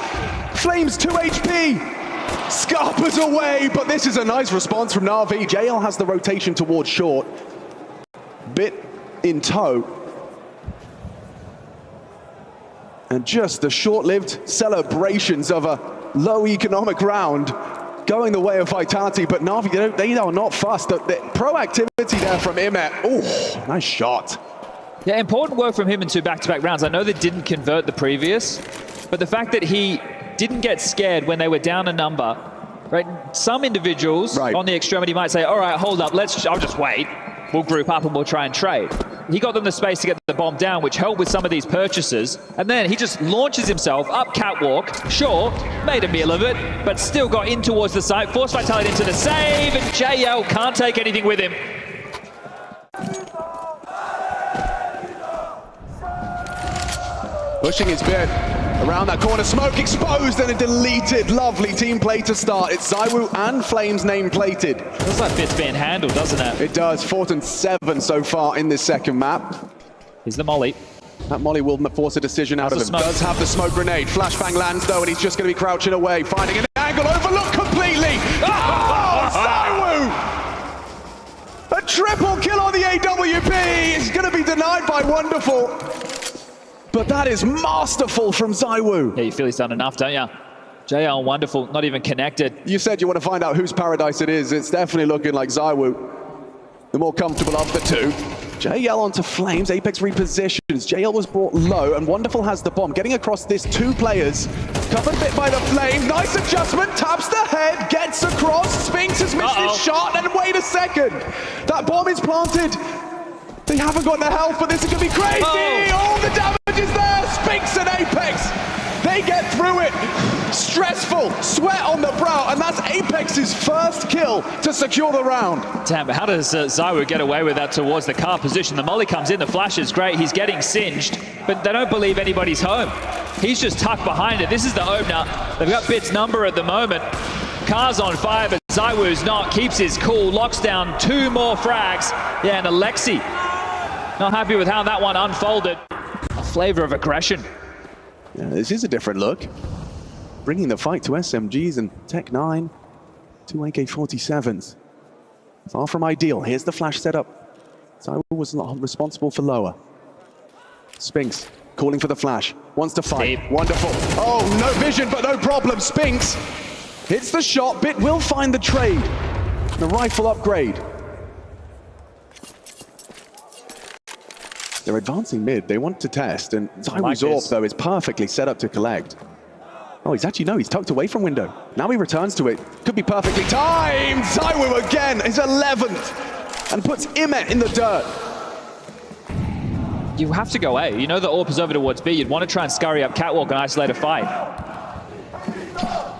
Flames 2 HP. Scarpers away, but this is a nice response from Navi. JL has the rotation towards short. Bit in tow. And just the short-lived celebrations of a low economic round going the way of vitality, but Navi, they are not fussed. The proactivity there from IEM. Oh, nice shot. Yeah, important work from him in 2 back-to-back rounds. I know they didn't convert the previous, but the fact that he didn't get scared when they were down a number, right? Some individuals on the extremity might say, all right, hold up, I'll just wait. We'll group up and we'll try and trade. He got them the space to get the bomb down, which helped with some of these purchases. And then he just launches himself up catwalk. Sure, made a meal of it, but still got in towards the site. Forced vitality into the save, and JL can't take anything with him. Pushing his bit around that corner, smoke exposed and a deleted. Lovely team play to start. It's ZywOo and Flames name plated. Looks like Bit's being handled, doesn't it? It does. 4th and 7 so far in this second map. Here's the molly. That molly will force a decision out of him. Does have the smoke grenade. Flashbang lands though, and he's just going to be crouching away, finding an angle, overlooked completely. Oh, ZywOo! A triple kill on the AWP. It's going to be denied by Wonderful. But that is masterful from ZywOo. Yeah, you feel he's done enough, don't you? JL and Wonderful, not even connected. You said you want to find out whose paradise it is. It's definitely looking like ZywOo, the more comfortable of the two. JL onto Flames, Apex repositions. JL was brought low, and Wonderful has the bomb. Getting across this, 2 players. Covered bit by the Flames. Nice adjustment, taps the head, gets across. Spinks has missed his shot, and wait a second. That bomb is planted. They haven't got the health, but this is going to be crazy. All the damage is there. Spinks and Apex. They get through it. Stressful, sweat on the brow, and that's Apex's first kill to secure the round. Damn, but how does ZywOo get away with that towards the car position? The molly comes in, the flash is great, he's getting singed, but they don't believe anybody's home. He's just tucked behind it. This is the opener. They've got Bit's number at the moment. Car's on fire, but ZywOo's not. Keeps his cool, locks down 2 more frags. Yeah, and Alexi, not happy with how that one unfolded. A flavor of aggression. Yeah, this is a different look. Bringing the fight to SMGs and Tech9 to AK-47s. Far from ideal. Here's the flash setup. ZywOo was not responsible for lower. Spinks calling for the flash. Wants to fight. Deep. Wonderful. Oh, no vision, but no problem. Spinks hits the shot. Bit will find the trade. The rifle upgrade. They're advancing mid. They want to test, and ZywOo's AWP, though, is perfectly set up to collect. Oh, he's tucked away from window. Now he returns to it. Could be perfectly timed. ZywOo again, his 11th, and puts IEM in the dirt. You have to go A. You know the AWP is over towards B. You'd want to try and scurry up catwalk and isolate a fight.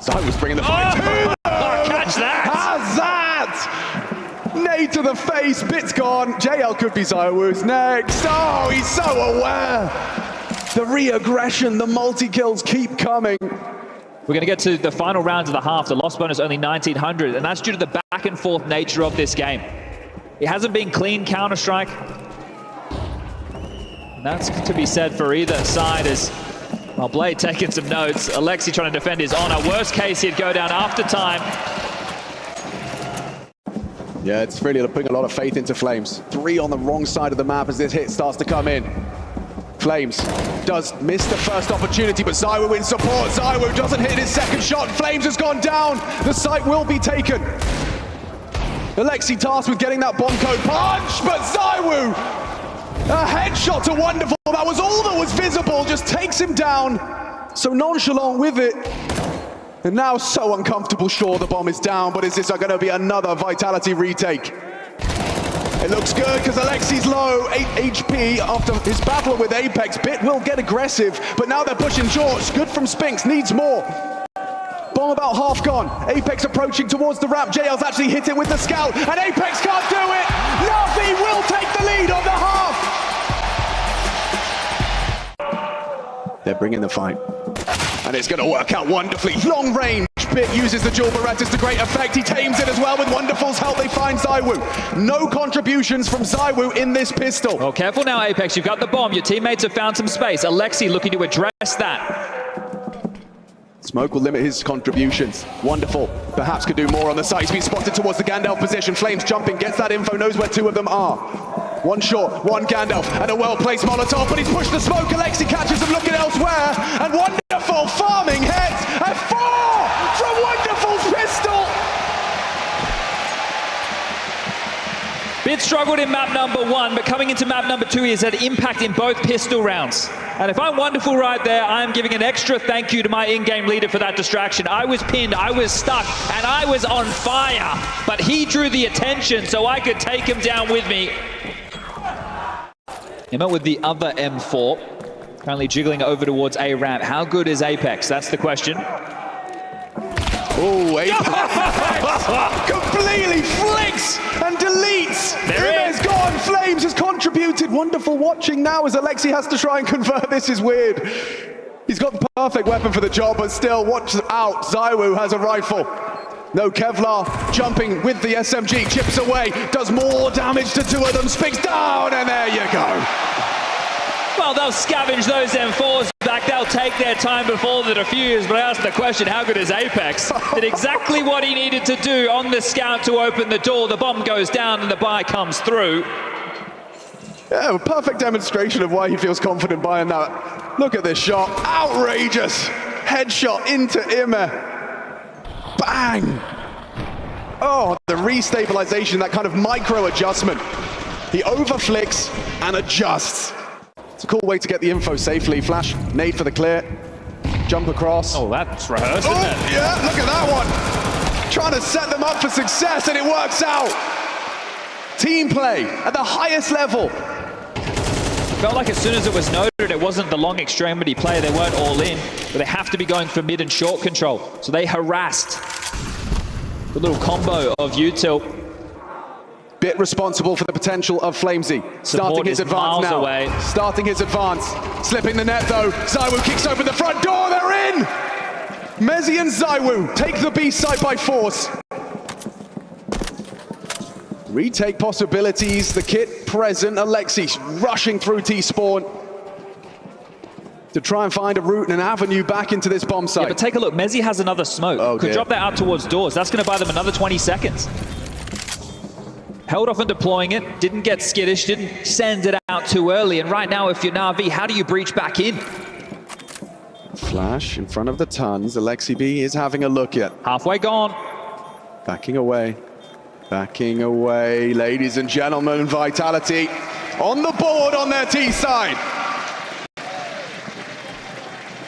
ZywOo's bringing the fight too. Catch that! How's that? Nade to the face, Bit's gone. JL could be ZywOo's next. Oh, he's so aware. The re-aggression, the multi-kills keep coming. We're going to get to the final round of the half. The loss bonus only 1,900, and that's due to the back and forth nature of this game. It hasn't been clean Counter-Strike. And that's to be said for either side as, well, Blade taking some notes. Alexi trying to defend his honor. Worst case, he'd go down after time. Yeah, it's really putting a lot of faith into Flames. 3 on the wrong side of the map as this hit starts to come in. Flames does miss the first opportunity, but ZywOo in support. ZywOo doesn't hit his second shot. Flames has gone down. The site will be taken. Alexi tasked with getting that bomb code punch, but ZywOo, a headshot to Wonderful. That was all that was visible, just takes him down. So nonchalant with it. And now so uncomfortable, sure, the bomb is down, but is this going to be another Vitality retake? It looks good because Alexi's low, 8 HP after his battle with Apex. Bit will get aggressive, but now they're pushing George. Good from Spinks, needs more. Bomb about half gone. Apex approaching towards the ramp. JL's actually hit it with the scout, and Apex can't do it. NAVI will take the lead on the half. They're bringing the fight. And it's going to work out wonderfully. Long range. Bit uses the dual Berettas to great effect. He tames it as well with Wonderful's help. They find ZywOo. No contributions from ZywOo in this pistol. Well, careful now, Apex. You've got the bomb. Your teammates have found some space. Alexi looking to address that. Smoke will limit his contributions. Wonderful. Perhaps could do more on the site. He's been spotted towards the Gandalf position. Flames jumping, gets that info, knows where 2 of them are. One short, one Gandalf, and a well-placed Molotov, but he's pushed the smoke. Alexi catches him looking elsewhere, and Wonderful farming heads, and 4 from Wonderful's pistol! Bit struggled in map number 1, but coming into map number 2, he has had impact in both pistol rounds. And if I'm Wonderful right there, I'm giving an extra thank you to my in-game leader for that distraction. I was pinned, I was stuck, and I was on fire. But he drew the attention so I could take him down with me. IEM with the other M4, currently jiggling over towards A ramp. How good is Apex? That's the question. Oh, Apex completely flicks and deletes. IEM's gone. Flames has contributed. Wonderful watching now as Alexi has to try and convert. This is weird. He's got the perfect weapon for the job, but still, watch out. ZywOo has a rifle. No Kevlar, jumping with the SMG, chips away, does more damage to 2 of them, Spinks down, and there you go. Well, they'll scavenge those M4s back. They'll take their time before the defuse, but I asked the question, how good is Apex? Did exactly what he needed to do on the scout to open the door. The bomb goes down and the buy comes through. Yeah, a perfect demonstration of why he feels confident buying that. Look at this shot, outrageous. Headshot into IEM. Bang! Oh, the restabilization, that kind of micro adjustment. He overflicks and adjusts. It's a cool way to get the info safely. Flash, nade for the clear, jump across. Oh, that's rehearsed, isn't it? Yeah, look at that one. Trying to set them up for success, and it works out. Team play at the highest level. Felt like as soon as it was noted, it wasn't the long extremity play. They weren't all in, but they have to be going for mid and short control. So they harassed the little combo of util. Bit responsible for the potential of Flamesy. Starting his advance now. Away. Starting his advance. Slipping the net though. ZywOo kicks open the front door. They're in! Mezzi and ZywOo take the B site by force. Retake possibilities, the kit present. Alexi rushing through T-spawn to try and find a route and an avenue back into this bomb site. Yeah, but take a look, Mezzi has another smoke. Could drop that out towards doors. That's going to buy them another 20 seconds. Held off on deploying it, didn't get skittish, didn't send it out too early. And right now, if you're NAVI, how do you breach back in? Flash in front of the tons. Alexi B is having a look at. Halfway gone. Backing away. Backing away. Ladies and gentlemen, Vitality on the board on their T side.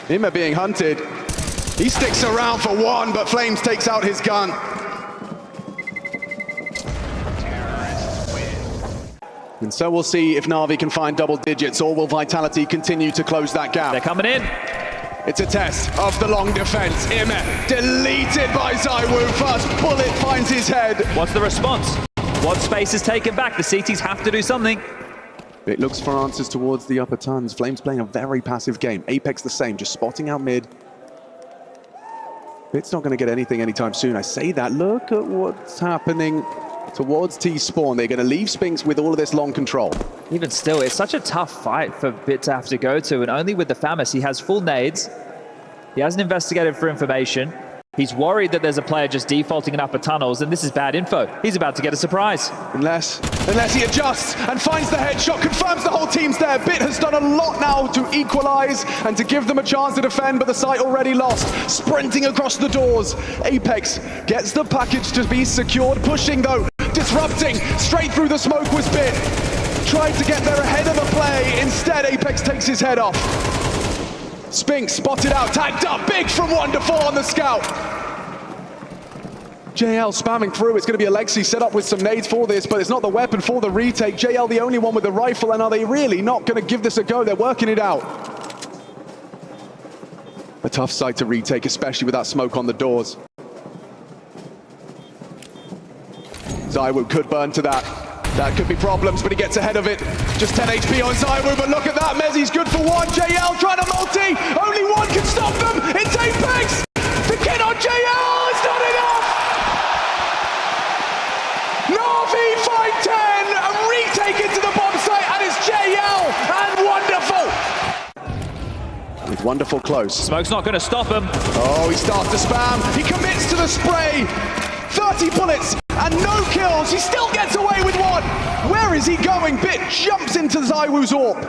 Ima being hunted. He sticks around for one, but Flames takes out his gun. And so we'll see if NAVI can find double digits, or will Vitality continue to close that gap. They're coming in. It's a test of the long defense. Ima deleted by ZywOo. First bullet finds his head. What's the response? What space is taken back? The CTs have to do something. It looks for answers towards the upper tons. Flames playing a very passive game. Apex the same, just spotting out mid. Bit's not going to get anything anytime soon. I say that. Look at what's happening towards T-Spawn. They're going to leave Spinks with all of this long control. Even still, it's such a tough fight for Bit to have to go to, and only with the FAMAS, he has full nades. He hasn't investigated for information. He's worried that there's a player just defaulting in upper tunnels, and this is bad info. He's about to get a surprise. Unless he adjusts and finds the headshot, confirms the whole team's there. Bit has done a lot now to equalize and to give them a chance to defend, but the site already lost. Sprinting across the doors. Apex gets the package to be secured, pushing though, disrupting. Straight through the smoke was Bit. Tried to get there ahead of the play. Instead, Apex takes his head off. Spinks spotted out, tagged up, big from 1 to 4 on the scout. JL spamming through. It's going to be Alexi set up with some nades for this, but it's not the weapon for the retake. JL the only one with the rifle, and are they really not going to give this a go? They're working it out. A tough site to retake, especially with that smoke on the doors. ZywOo could burn to that. That could be problems, but he gets ahead of it. Just 10 HP on ZywOo, but look at that. Mezzi's good for one. JL trying to multi. Only one can stop them. It's Apex. The kid on JL. It's not enough. NAVI find 10. A retake into the bomb site, and it's JL. And wonderful. With wonderful close. Smoke's not going to stop him. Oh, he starts to spam. He commits to the spray. 30 bullets. And no kills, he still gets away with one. Where is he going? Bit jumps into ZywOo's AWP.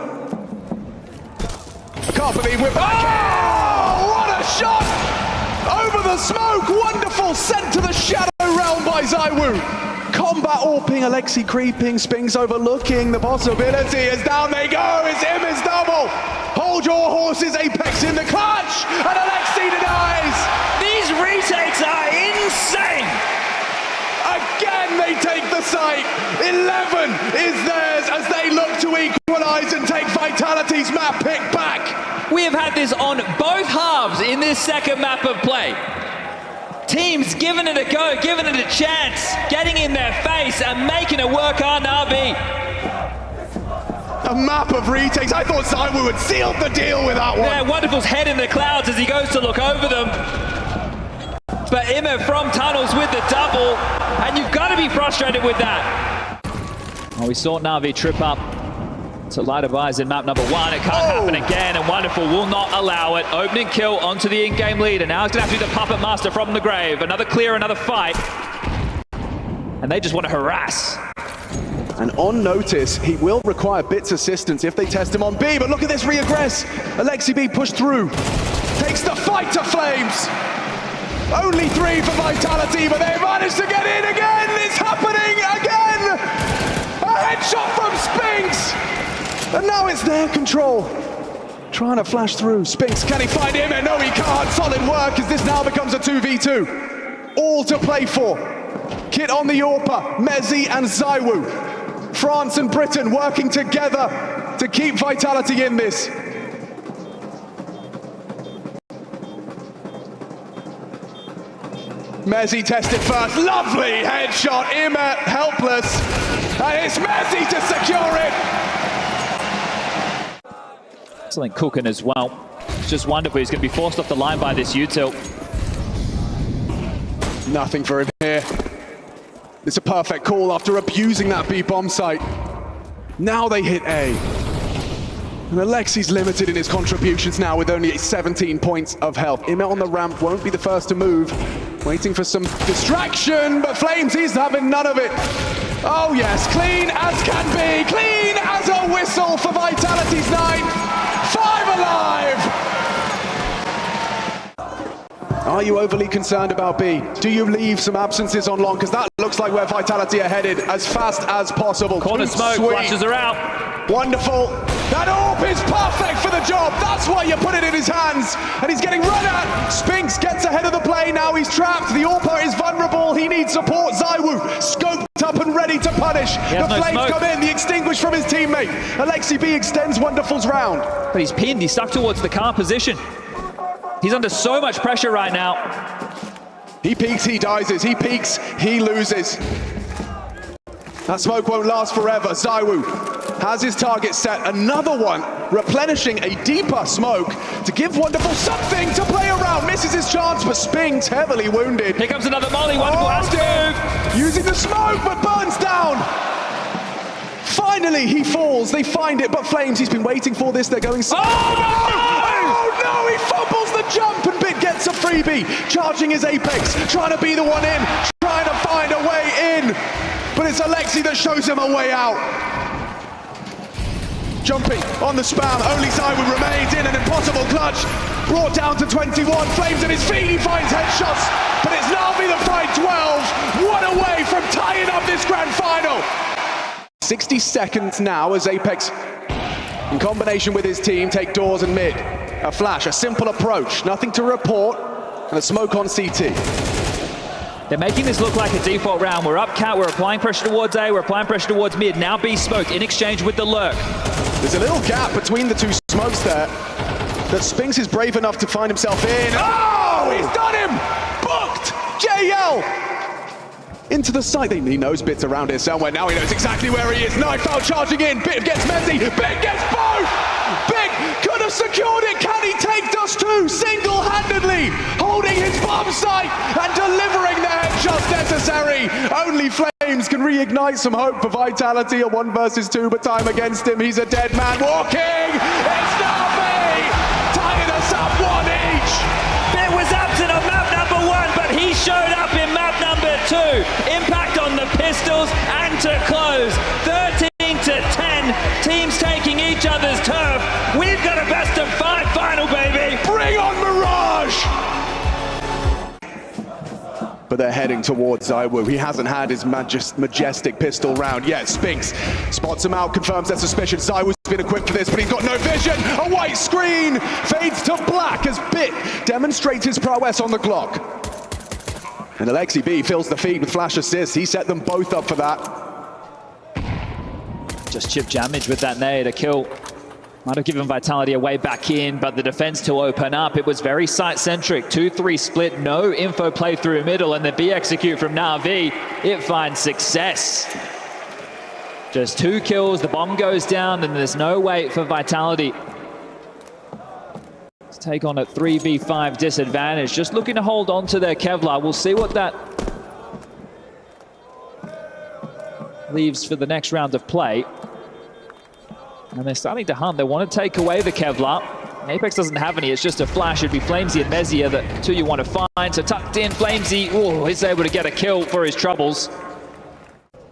I can't believe we're back. Oh, what a shot! Over the smoke, wonderful, sent to the shadow realm by ZywOo. Combat AWPing, Alexi creeping, Spinks overlooking the possibility as down they go, it's Ima's double. Hold your horses, Apex in the clutch, and Alexi denies. These retakes are insane. Again, they take the site. 11 is theirs as they look to equalize and take Vitality's map pick back. We have had this on both halves in this second map of play. Teams giving it a go, giving it a chance, getting in their face and making it work on NAVI. A map of retakes. I thought ZywOo had sealed the deal with that one. Yeah, Wonderful's head in the clouds as he goes to look over them. But Ima from tunnels with the double, and you've got to be frustrated with that. Well, we saw NAVI trip up to Light of Eyes in map number 1. It can't happen again, and Wonderful will not allow it. Opening kill onto the in-game lead, and now it's going to have to be the Puppet Master from the grave. Another clear, another fight. And they just want to harass. And on notice, he will require Bit's assistance if they test him on B, but look at this re-aggress. Alexi B pushed through, takes the fight to Flames. Only 3 for Vitality, but they managed to get in again! It's happening again! A headshot from Spinks! And now it's their control. Trying to flash through. Spinks, can he find him? And no, he can't. Solid work as this now becomes a 2v2. All to play for. Kit on the AWPer, Mezzi and ZywOo. France and Britain working together to keep Vitality in this. Mezzi tested first, lovely headshot, Ima helpless, and it's Mezzi to secure it. Something cooking as well. It's just wonderful, he's going to be forced off the line by this util. Nothing for him here. It's a perfect call after abusing that B bomb site. Now they hit A. And Alexi's limited in his contributions now with only 17 points of health. Ima on the ramp won't be the first to move. Waiting for some distraction, but Flames, he's having none of it. Oh yes, clean as can be, clean as a whistle for Vitality's 9. 5 alive! Are you overly concerned about B? Do you leave some absences on long? Because that looks like where Vitality are headed as fast as possible. Corner smoke, flashes are out. Wonderful. That AWP is perfect for the job. That's why you put it in his hands. And he's getting run at. Spinks gets ahead of the play. Now he's trapped. The AWP is vulnerable. He needs support. ZywOo scoped up and ready to punish. The flames come in. The extinguish from his teammate. Alexi B extends Wonderful's round. But he's pinned. He's stuck towards the car position. He's under so much pressure right now. He peeks, he dies. He peeks, he loses. That smoke won't last forever. ZywOo has his target set. Another one, replenishing a deeper smoke to give Wonderful something to play around. Misses his chance, but Spinks heavily wounded. Here comes another molly. Wonderful has to move. Using the smoke, but burns down. Finally, he falls. They find it, but Flames, he's been waiting for this. They're going... Oh no! He fumbles the jump, and Bit gets a freebie. Charging his Apex, trying to be the one in, trying to find a way in. But it's Alexi that shows him a way out. Jumping on the spam, only ZywOo remains in an impossible clutch. Brought down to 21, Flames at his feet, he finds headshots. But it's NAVI that find 12. One away from tying up this grand final. 60 seconds now as Apex, in combination with his team, take doors and mid. A flash, a simple approach, nothing to report, and a smoke on CT. They're making this look like a default round. We're up cat, we're applying pressure towards A, we're applying pressure towards mid. Now B smoke in exchange with the lurk. There's a little gap between the two smokes there that Spinks is brave enough to find himself in. Oh, he's done him! Booked! JL! Into the side. He knows Bit's around here somewhere. Now he knows exactly where he is. Knife out, charging in. Bit gets Mezzy. Bit gets both! Bit could have secured it. Can he take Dust 2 single-handedly? Holding his bomb sight and delivering the headshots necessary. Only Flames can reignite some hope for Vitality. A 1 versus 2, but time against him. He's a dead man walking. It's NAVI! Tying us up 1 each. Bit was absent on map number 1, but he showed up in map number 2. Impact on the pistols and to close. 13-10. Teams taking each other's turf. We've got a best of 5 final, baby. Bring on Mirage! But they're heading towards ZywOo. He hasn't had his majestic pistol round yet. Spinks spots him out, confirms their suspicion. ZywOo's been equipped for this, but he's got no vision. A white screen fades to black as Bit demonstrates his prowess on the Glock. And Alexi B fills the feed with flash assists. He set them both up for that. Just chip damage with that nade, a kill. Might have given Vitality a way back in, but the defense to open up. It was very site-centric, 2-3 split, no info play through middle, and the B execute from NAVI, it finds success. Just 2 kills, the bomb goes down, and there's no wait for Vitality to take on a 3v5 disadvantage. Just looking to hold on to their Kevlar. We'll see what that leaves for the next round of play. And they're starting to hunt. They want to take away the Kevlar. Apex doesn't have any. It's just a flash. It'd be Flamesy and Mezzy are the two you want to find. So tucked in, Flamesy, oh, he's able to get a kill for his troubles.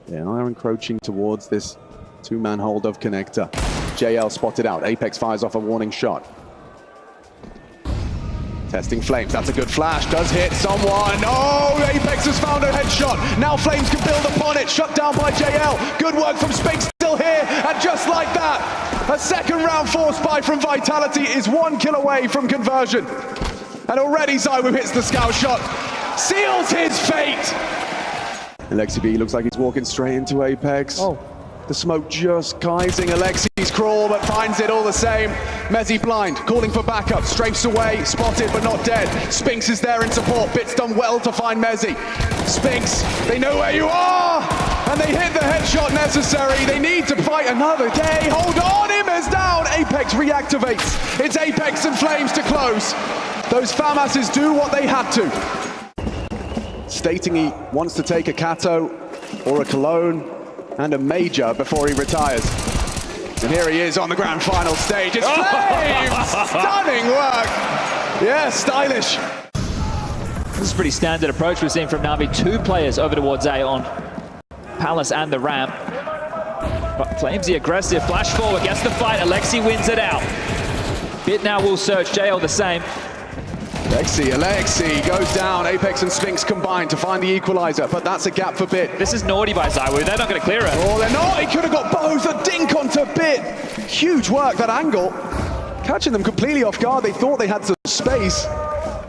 They are encroaching towards this 2-man hold of Connector. JL spotted out. Apex fires off a warning shot. Testing Flames, that's a good flash, does hit someone. Oh, Apex has found a headshot. Now Flames can build upon it, shut down by JL. Good work from Spinks, still here, and just like that, a second round force buy from Vitality is 1 kill away from conversion. And already ZywOo hits the scout shot, seals his fate. Alexi B looks like he's walking straight into Apex. Oh. The smoke just guising Alexi's crawl, but finds it all the same. Mezzy blind, calling for backup, strafes away, spotted but not dead. Spinks is there in support, Bit's done well to find Mezzy. Spinks, they know where you are, and they hit the headshot necessary. They need to fight another day. Hold on, him is down. Apex reactivates. It's Apex and Flames to close. Those FAMASs do what they had to. Stating he wants to take a Cato or a Cologne and a major before he retires. And here he is on the grand final stage. It's Flames! Stunning work! Yeah, stylish. This is a pretty standard approach we've seen from NAVI. 2 players over towards A on Palace and the ramp. But Flames the aggressive, flash forward, gets the fight, Alexi wins it out. Bit now will search, JL the same. Alexi goes down. Apex and Spinks combine to find the equalizer, but that's a gap for Bit. This is naughty by ZywOo, they're not going to clear it. Oh, they're not. He could have got both. A dink onto Bit. Huge work, that angle. Catching them completely off guard. They thought they had some space.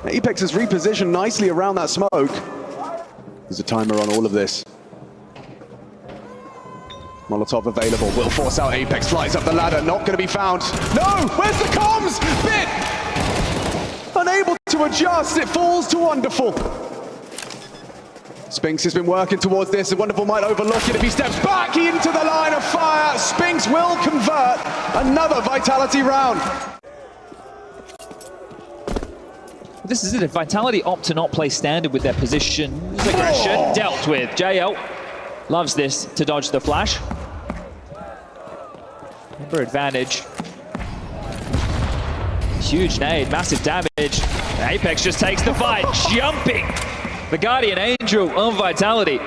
Apex has repositioned nicely around that smoke. There's a timer on all of this. Molotov available, will force out Apex, flies up the ladder, not going to be found. No, where's the comms? Bit! Unable to adjust, it falls to Wonderful. Spinks has been working towards this, and Wonderful might overlook it if he steps back into the line of fire. Spinks will convert another Vitality round. This is it, if Vitality opt to not play standard with their position, aggression dealt with. JL loves this to dodge the flash. Number advantage. Huge nade, massive damage. Apex just takes the fight, jumping. The Guardian Angel of Vitality.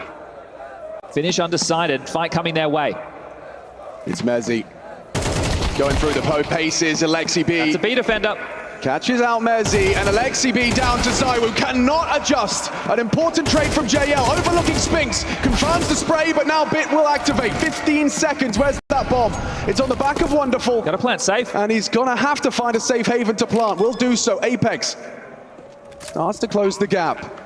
Finish undecided, fight coming their way. It's Mezzi. Going through the paces, Alexi B. That's a B defender. Catches out Mezzi, and Alexi B down to ZywOo. Cannot adjust. An important trade from JL. Overlooking Spinks. Confirms the spray, but now Bit will activate. 15 seconds. Where's that bomb? It's on the back of Wonderful. Gotta plant safe. And he's gonna have to find a safe haven to plant. Will do so. Apex starts to close the gap.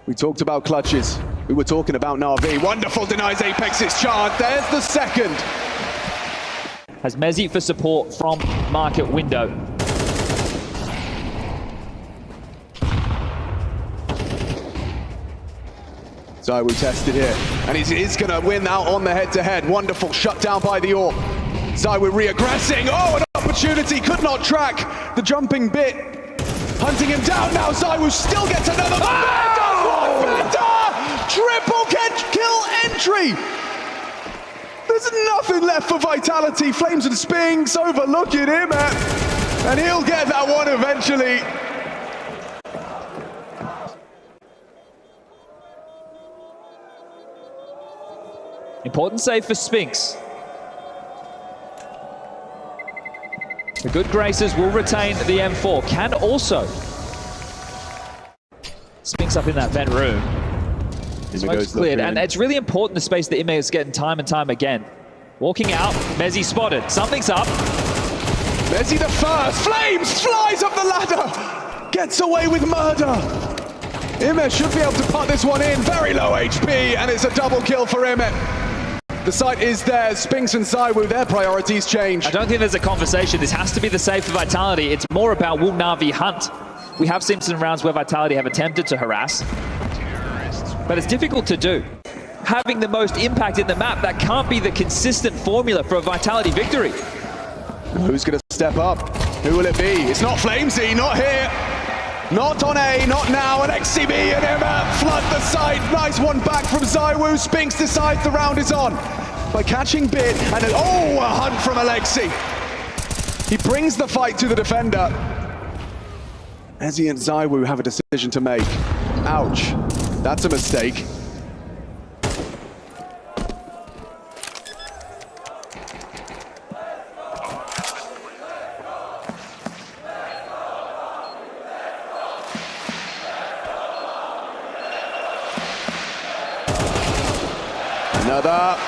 We talked about clutches. We were talking about NAVI. Wonderful denies Apex's chance. There's the second. Has Mezzi for support from market window. ZywOo tested here, and he's going to win out on the head-to-head. Wonderful, shut down by the AWP. ZywOo re-aggressing. Oh, an opportunity, could not track the jumping Bit. Hunting him down now, ZywOo still gets another. Triple kill entry! There's nothing left for Vitality. Flames and Spinks overlooking him, and he'll get that one eventually. Important save for Spinks. The good graces will retain the M4. Can also. Spinks up in that vent room. Smoke's cleared, and it's really important the space that Ime is getting time and time again. Walking out, Mezzi spotted. Something's up. Mezzi the first. Flames flies up the ladder. Gets away with murder. Ime should be able to put this one in. Very low HP, and it's a double kill for Ime. The site is theirs. Spinks and ZywOo, their priorities change. I don't think there's a conversation. This has to be the save for Vitality. It's more about will NAVI hunt. We have seen some rounds where Vitality have attempted to harass, but it's difficult to do. Having the most impact in the map, that can't be the consistent formula for a Vitality victory. Who's going to step up? Who will it be? It's not Flamesy, not here. Not on A, not now, and XCB and Emma flood the site. Nice one back from ZywOo. Spinks decides the round is on by catching Bit, and a hunt from Alexi. He brings the fight to the defender. Ezzy and ZywOo have a decision to make. Ouch, that's a mistake. Another.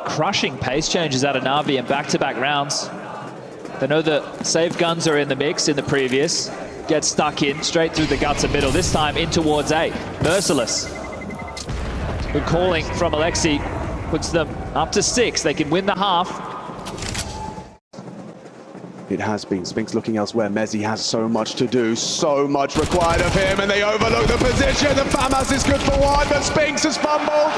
Crushing pace changes out of NAVI in back-to-back rounds. They know the save guns are in the mix in the previous. Get stuck in, straight through the guts of middle, this time in towards A. Merciless. Good calling from Alexi, puts them up to 6. They can win the half. It has been. Spinks looking elsewhere. Mezzi has so much to do, so much required of him, and they overlook the position. The FAMAS is good for one, but Spinks has fumbled.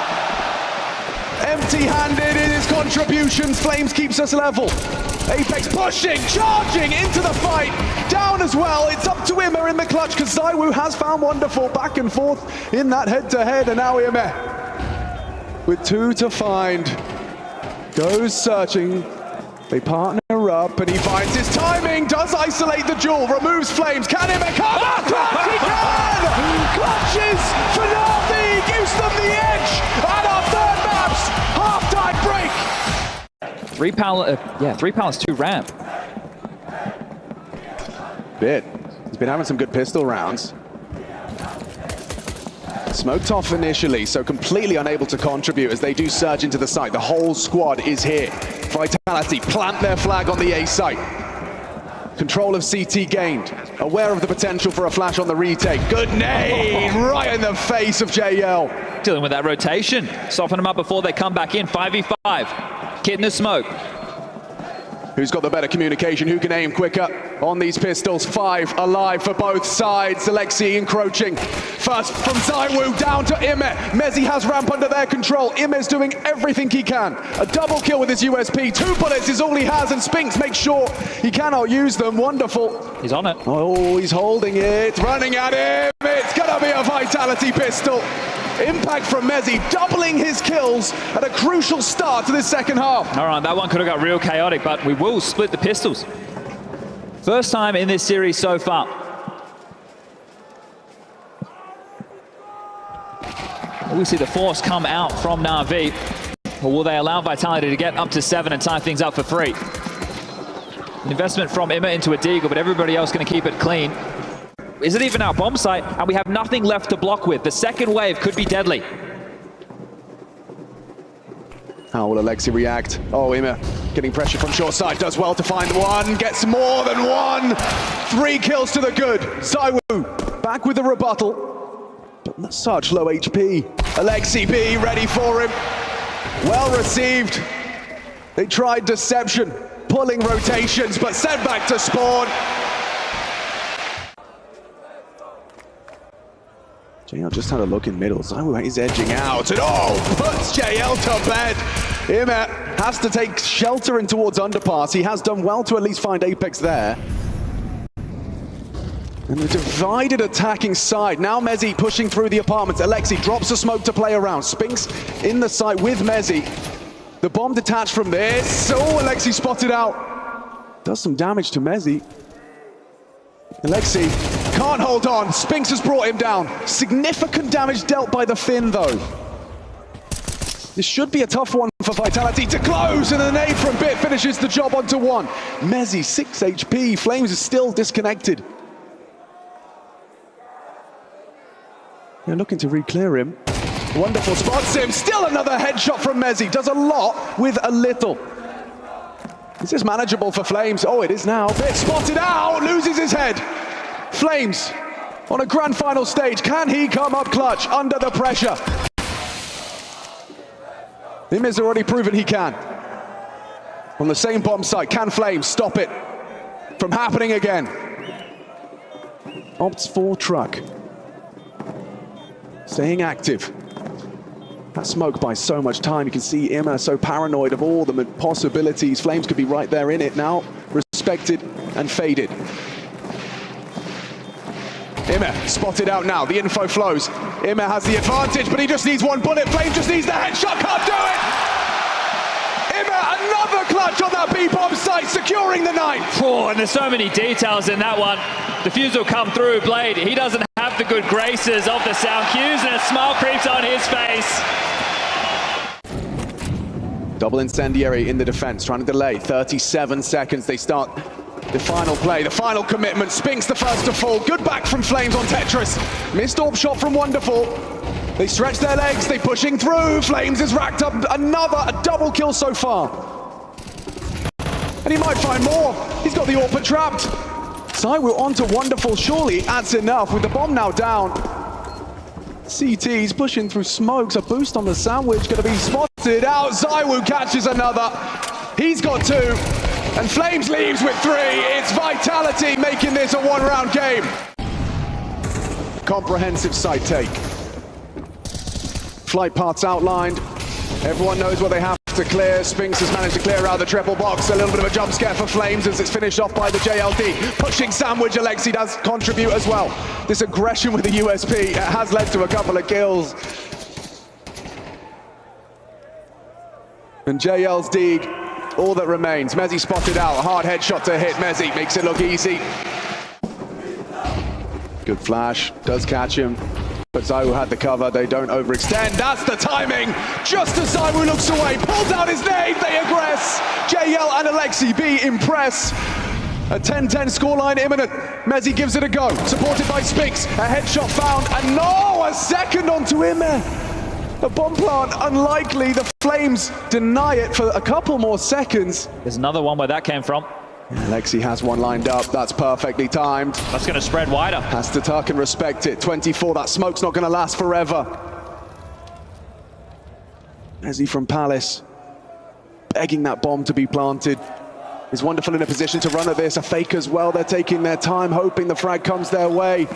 Empty-handed in his contributions. Flames keeps us level. Apex pushing, charging into the fight. Down as well. It's up to Ima in the clutch because ZywOo has found Wonderful back and forth in that head-to-head. And now Ima with 2 to find. Goes searching. They partner up and he finds his timing. Does isolate the jewel. Removes Flames. Can Ima come up? Clutch, he can! Clutches for NAVI. Gives them the edge. And our third map's half-time break. 3 pallets, 2 ramp. Bit. He's been having some good pistol rounds. Smoked off initially, so completely unable to contribute as they do surge into the site. The whole squad is here. Vitality plant their flag on the A site. Control of CT gained. Aware of the potential for a flash on the retake. Good nade right in the face of JL. Dealing with that rotation. Soften them up before they come back in. 5v5. Kid in the smoke. Who's got the better communication? Who can aim quicker on these pistols? 5 alive for both sides. Alexi encroaching. First from ZywOo down to Ima. Mezzi has ramp under their control. Ime's doing everything he can. A double kill with his USP. 2 bullets is all he has, and Spinks makes sure he cannot use them. Wonderful. He's on it. Oh, he's holding it. Running at him. It's gonna be a Vitality pistol. Impact from Mezzi, doubling his kills at a crucial start to this second half. All right, that one could have got real chaotic, but we will split the pistols. First time in this series so far. We see the force come out from NAVI, or will they allow Vitality to get up to 7 and tie things up for 3? An investment from Ima into a deagle, but everybody else going to keep it clean. Is it even our bomb site? And we have nothing left to block with. The second wave could be deadly. How will Alexi react? Oh, Ima getting pressure from short side. Does well to find one. Gets more than one. 3 kills to the good. ZywOo back with a rebuttal. But such low HP. Alexi B ready for him. Well received. They tried deception. Pulling rotations, but sent back to spawn. JL just had a look in middle. ZywOo is edging out and puts JL to bed. Ima has to take shelter in towards underpass. He has done well to at least find Apex there. And the divided attacking side. Now Mezzi pushing through the apartments. Alexi drops a smoke to play around. Spinks in the site with Mezzi. The bomb detached from this. Oh, Alexi spotted out. Does some damage to Mezzi. Alexi can't hold on. Spinks has brought him down. Significant damage dealt by the Finn, though. This should be a tough one for Vitality to close, and a nade from Bit finishes the job onto 1. Mezzi, 6 HP. Flames is still disconnected. They're looking to re-clear him. Wonderful spots him. Still another headshot from Mezzi. Does a lot with a little. Is this manageable for Flames? Oh, it is now. Bit spotted out, loses his head. Flames on a grand final stage. Can he come up clutch under the pressure? Him has already proven he can. On the same bomb site, can Flames stop it from happening again? Opts for truck. Staying active. That smoke buys so much time. You can see Ima so paranoid of all the possibilities. Flames could be right there in it now. Respected and faded. Ima spotted out now. The info flows. Ima has the advantage, but he just needs 1 bullet. Flames just needs the headshot. Can't do it! Ima, another clutch on that B-bomb site, securing the 9th. Oh, and there's so many details in that one. Defuse will come through. Blade, he doesn't have the good graces of the sound cues, and a smile creeps on his face. Double incendiary in the defense, trying to delay. 37 seconds, they start the final play, the final commitment. Spinks the first to fall. Good back from Flames on Tetris. Missed orb shot from Wonderful. They stretch their legs, they pushing through. Flames has racked up a double kill so far. And he might find more. He's got the AWP trapped. ZywOo onto Wonderful, surely that's enough with the bomb now down. CT's pushing through smokes, a boost on the sandwich, gonna be spotted out. ZywOo catches another. He's got 2, and Flames leaves with 3. It's Vitality making this a 1-round game. Comprehensive site take. Flight paths outlined. Everyone knows what they have to clear. Spinks has managed to clear out the triple box. A little bit of a jump scare for Flames as it's finished off by the JLD. Pushing sandwich, Alexi does contribute as well. This aggression with the USP has led to a couple of kills. And JL's Deeg, all that remains. Mezzi spotted out, hard headshot to hit. Mezzi makes it look easy. Good flash, does catch him. But ZywOo had the cover, they don't overextend. That's the timing! Just as ZywOo looks away, pulls out his nade, they aggress! JL and Alexi B impress. A 10-10 scoreline imminent. Mezzi gives it a go, supported by Spinks. A headshot found, and no, a second onto Ime. A bomb plant, unlikely. The Flames deny it for a couple more seconds. There's another one where that came from. Alexi has one lined up, that's perfectly timed. That's going to spread wider. Has to tuck and respect it. 24, that smoke's not going to last forever. Mezzi from Palace, begging that bomb to be planted. Is wonderful in a position to run at this. A fake as well, they're taking their time, hoping the frag comes their way.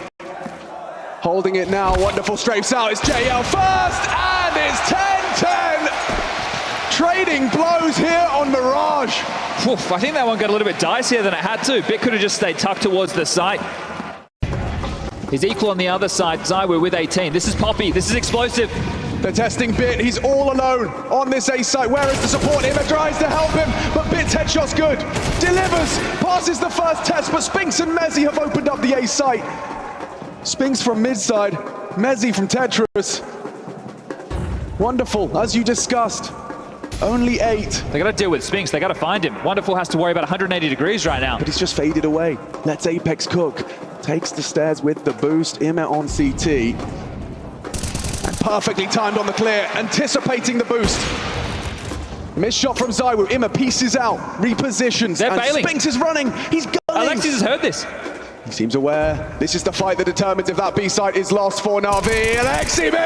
Holding it now, wonderful strafes out, it's JL first, and it's 10-10! Trading blows here on Mirage. Oof, I think that one got a little bit dicier than it had to. Bit could have just stayed tucked towards the site. He's equal on the other side, ZywOo with 18. This is Poppy, this is explosive. They're testing Bit, he's all alone on this A site. Where is the support? Ime tries to help him, but Bit's headshot's good. Delivers, passes the first test, but Spinks and Mezzi have opened up the A site. Spinks from mid side, Mezzi from Tetris. Wonderful, as you discussed. Only 8. They got to deal with Spinks. They got to find him. Wonderful has to worry about 180 degrees right now. But he's just faded away. Let's Apex cook. Takes the stairs with the boost. Ime on CT. And perfectly timed on the clear. Anticipating the boost. Missed shot from ZywOo. Ime pieces out. Repositions. They're and bailing. Spinks is running. He's gunning. Alexis has heard this. He seems aware. This is the fight that determines if that B site is lost for NAVI. Alexi B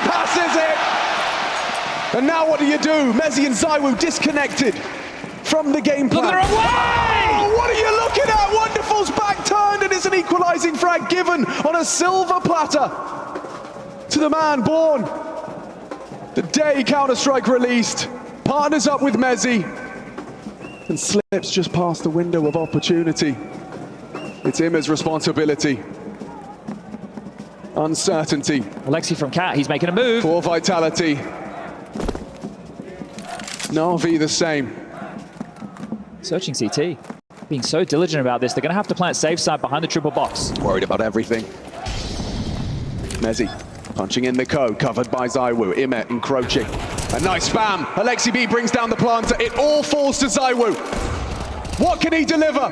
passes it. And now what do you do? Mezzi and ZywOo disconnected from the game plan. Look at the wrong way! Oh, what are you looking at? Wonderful's back turned, and it's an equalizing frag given on a silver platter to the man born the day Counter-Strike released. Partners up with Mezzi and slips just past the window of opportunity. It's Ime's responsibility. Uncertainty. Alexi from Cat, he's making a move. For Vitality. NAVI the same. Searching CT. Being so diligent about this, they're going to have to plant safe side behind the triple box. Worried about everything. Mezzi punching in the code, covered by ZywOo. Ime encroaching. A nice spam. Alexi B brings down the planter. It all falls to ZywOo. What can he deliver?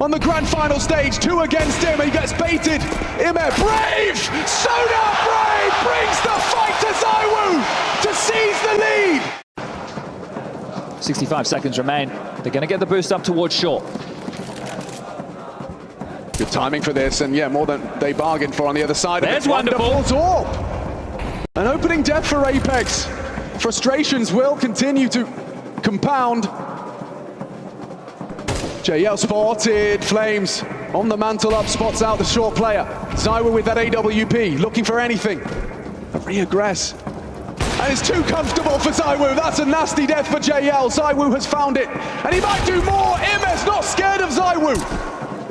On the grand final stage, 2 against him, he gets baited. Ime, brave! Soda Brave brings the fight to ZywOo to seize the lead. 65 seconds remain. They're going to get the boost up towards short. Good timing for this, and yeah, more than they bargained for on the other side. There's wonderful. An opening death for Apex. Frustrations will continue to compound. JL spotted, Flames on the mantle up, spots out the short player. ZywOo with that AWP, looking for anything. A re-aggress. And it's too comfortable for ZywOo. That's a nasty death for JL. ZywOo has found it, and he might do more. Ime's not scared of ZywOo.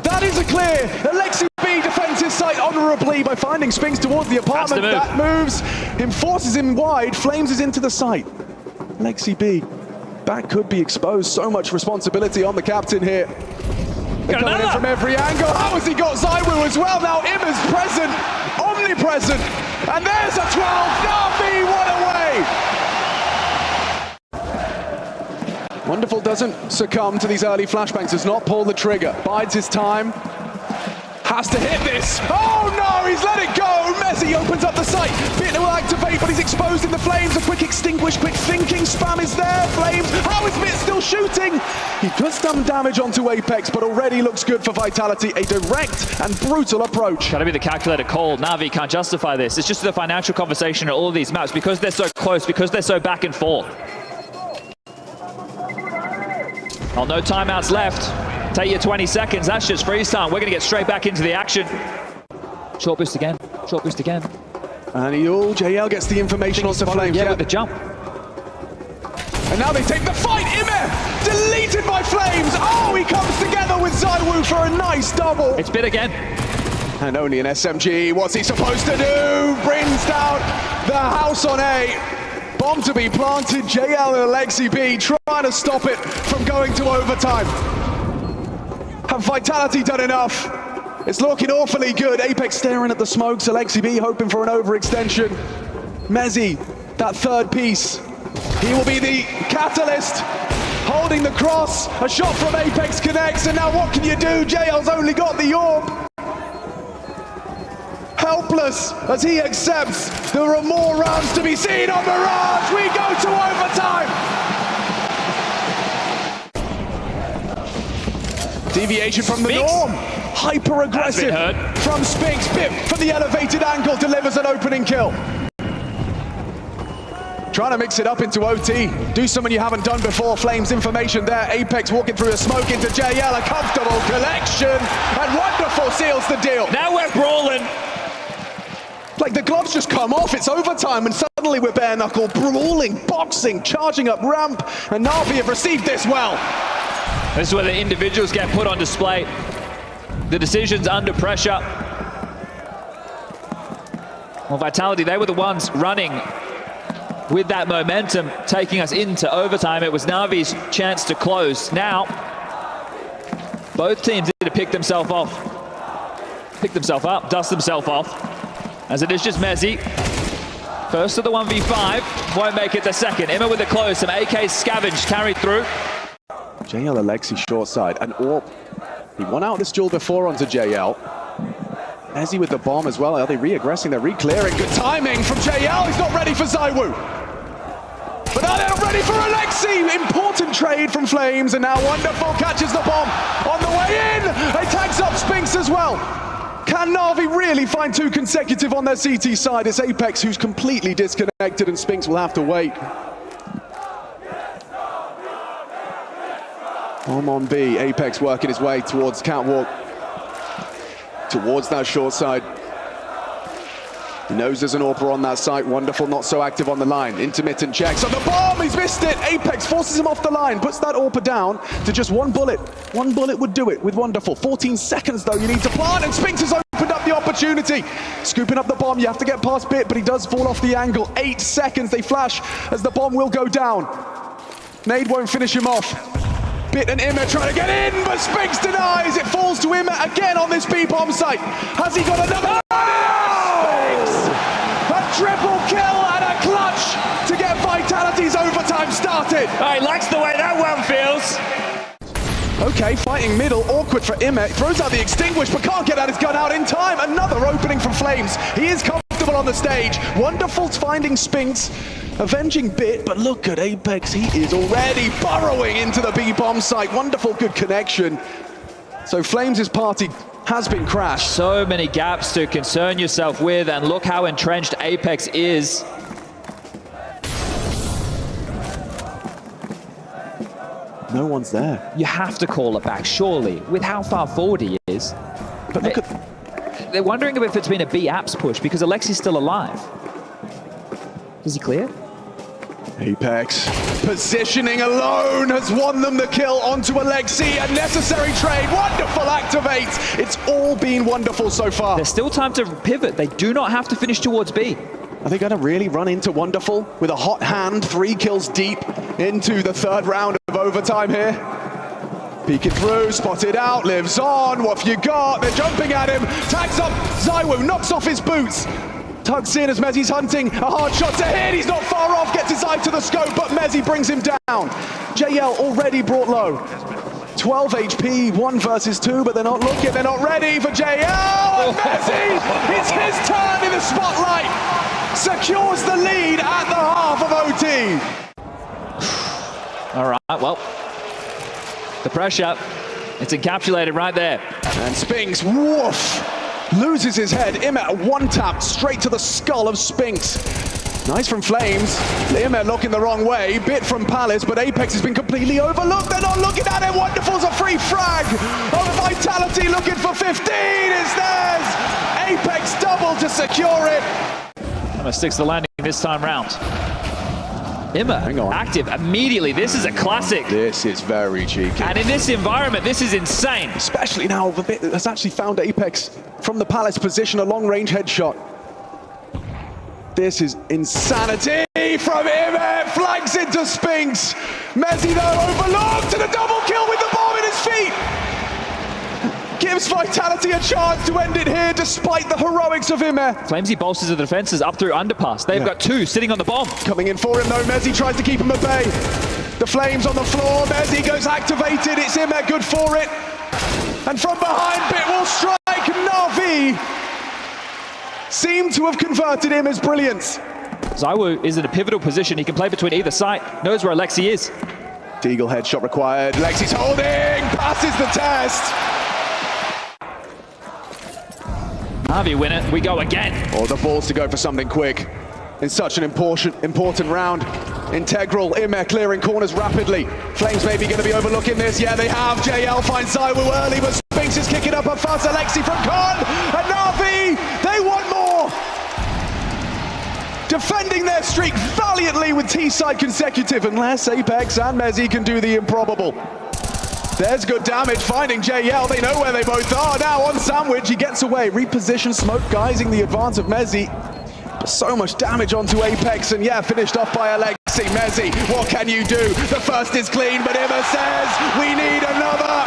That is a clear. Alexi B defends his site honorably by finding Spinks towards the apartment. That moves him, forces him wide. Flames is into the site. Alexi B, that could be exposed. So much responsibility on the captain here. They're coming in from every angle. How has he got ZywOo as well? Now Ime's present, omnipresent. And there's a 12. NAVI, what a way! Wonderful doesn't succumb to these early flashbangs, does not pull the trigger, bides his time, has to hit this. Oh no, he's let it go. Mezzi opens up the site. Bit will activate, but he's exposed in the flames. A quick extinguish, quick thinking. Spam is there. Flames. How is Bit still shooting? He puts some damage onto Apex, but already looks good for Vitality. A direct and brutal approach. Got to be the calculated call. NAVI can't justify this. It's just the financial conversation at all of these maps because they're so close, because they're so back and forth. Oh, no timeouts left. Take your 20 seconds. That's just freeze time. We're going to get straight back into the action. Short boost again. Short boost again. And JL gets the information onto Flames. Yeah, with the jump. And now they take the fight. IEM deleted by Flames. Oh, he comes together with ZywOo for a nice double. It's bit again. And only an SMG. What's he supposed to do? Brings down the house on A. Bomb to be planted. JL and Alexi B trying to stop it from going to overtime. Have Vitality done enough? It's looking awfully good. Apex staring at the smokes. Alexi B hoping for an overextension. Mezzi, that third piece. He will be the catalyst. Holding the cross. A shot from Apex connects. And now what can you do? JL's only got the orb. Helpless as he accepts. There are more rounds to be seen on Mirage. We go to overtime. Deviation from the norm. Hyper aggressive from Spinks. Bip from the elevated angle delivers an opening kill. Trying to mix it up into OT. Do something you haven't done before. Flames information there. Apex walking through a smoke into JL. A comfortable collection. And Wonderful seals the deal. Now we're brawling. Like the gloves just come off, it's overtime, and suddenly we're bare knuckle, brawling, boxing, charging up ramp, and NAVI have received this well. This is where the individuals get put on display. The decisions under pressure. Well, Vitality, they were the ones running with that momentum, taking us into overtime. It was Navi's chance to close. Now, both teams need to pick themselves up, dust themselves off. As it is just Mezzi. First of the 1v5, won't make it the second. IEM with the close, some AKs scavenged, carried through. JL Alexi short side, and Orb. He won out this duel before onto JL. Mezzi with the bomb as well. Are they re-aggressing? They're re-clearing. Good timing from JL. He's not ready for ZywOo. But now they're ready for Alexi. Important trade from Flames, and now Wonderful catches the bomb on the way in. He tags up Spinks as well. Can NAVI really find two consecutive on their CT side? It's Apex who's completely disconnected, and Spinks will have to wait. Bomb on B, Apex working his way towards catwalk. Towards that short side. He knows there's an AWPer on that site. Wonderful, not so active on the line. Intermittent checks on the bomb, he's missed it. Apex forces him off the line, puts that AWPer down to just one bullet. One bullet would do it with Wonderful. 14 seconds though, you need to plant, and Spinks has opened up the opportunity. Scooping up the bomb, you have to get past Bit, but he does fall off the angle. 8 seconds, they flash as the bomb will go down. Nade won't finish him off. Bit and IEM trying to get in, but Spinks denies. It falls to IEM again on this B-bomb site. Has he got another? A triple kill and a clutch to get Vitality's overtime started. Oh, he likes the way that one feels. Okay, fighting middle, awkward for IEM. Throws out the extinguish, but can't get out his gun out in time. Another opening from Flames. He is comfortable on the stage. Wonderful's finding Spinks, avenging Bit, but look at Apex. He is already burrowing into the B-bomb site. Wonderful, good connection. So Flames' party has been crashed. So many gaps to concern yourself with, and look how entrenched Apex is. No one's there. You have to call it back, surely, with how far forward he is. But look at... They're wondering if it's been a B apps push, because Alexi's still alive. Is he clear? Apex positioning alone has won them the kill onto Alexi. A necessary trade. Wonderful activates. It's all been Wonderful so far. There's still time to pivot. They do not have to finish towards B. Are they going to really run into Wonderful with a hot hand? 3 kills deep into the third round of overtime here. Peeking through, spotted out, lives on. What have you got? They're jumping at him. Tags up ZywOo, knocks off his boots. Tugs in as Mezzi's hunting. A hard shot to hit. He's not far off. Gets his eye to the scope, but Mezzi brings him down. JL already brought low. 12 HP, 1 versus 2, but they're not looking. They're not ready for JL. And Mezzi, it's his turn in the spotlight. Secures the lead at the half of OT. All right, well, the pressure, it's encapsulated right there. And Spinks, woof, loses his head. IEM at one tap straight to the skull of Spinks. Nice from Flames. IEM looking the wrong way. Bit from Palace, but Apex has been completely overlooked. They're not looking at him. Wonderful's a free frag. Oh, Vitality looking for 15 is theirs. Apex double to secure it. Sticks the landing this time round. Imma, active immediately. This is a classic. This is very cheeky. And in this environment, this is insane. Especially now, the bit has actually found Apex from the Palace position, a long-range headshot. This is insanity from Imma, flanks into Spinks. Mezzi though overlooked and a double kill with the bomb in his feet. Gives Vitality a chance to end it here despite the heroics of Imma. Flamesy bolsters the defenses up through underpass. They've got two sitting on the bomb. Coming in for him though, Mezzi tries to keep him at bay. The Flames on the floor, Mezzi goes activated, it's Imma, good for it. And from behind, Bit will strike, NAVI seem to have converted him as brilliance. ZywOo is in a pivotal position. He can play between either side, knows where Alexi is. Deagle headshot required, Lexi's holding, passes the test. NAVI win it, we go again. Oh, the balls to go for something quick in such an important round. Integral, Imma clearing corners rapidly. Flames maybe going to be overlooking this. Yeah, they have. JL finds ZywOo early, but Spinks is kicking up a fuss. Alexi from Con, and NAVI, they want more. Defending their streak valiantly with T-side consecutive, unless Apex and Mezzi can do the improbable. There's good damage, finding JL, they know where they both are. Now on Sandwich, he gets away, reposition, smoke guising the advance of Mezzi. But so much damage onto Apex, and yeah, finished off by Alexi. Mezzi, what can you do? The first is clean, but Imma says, we need another.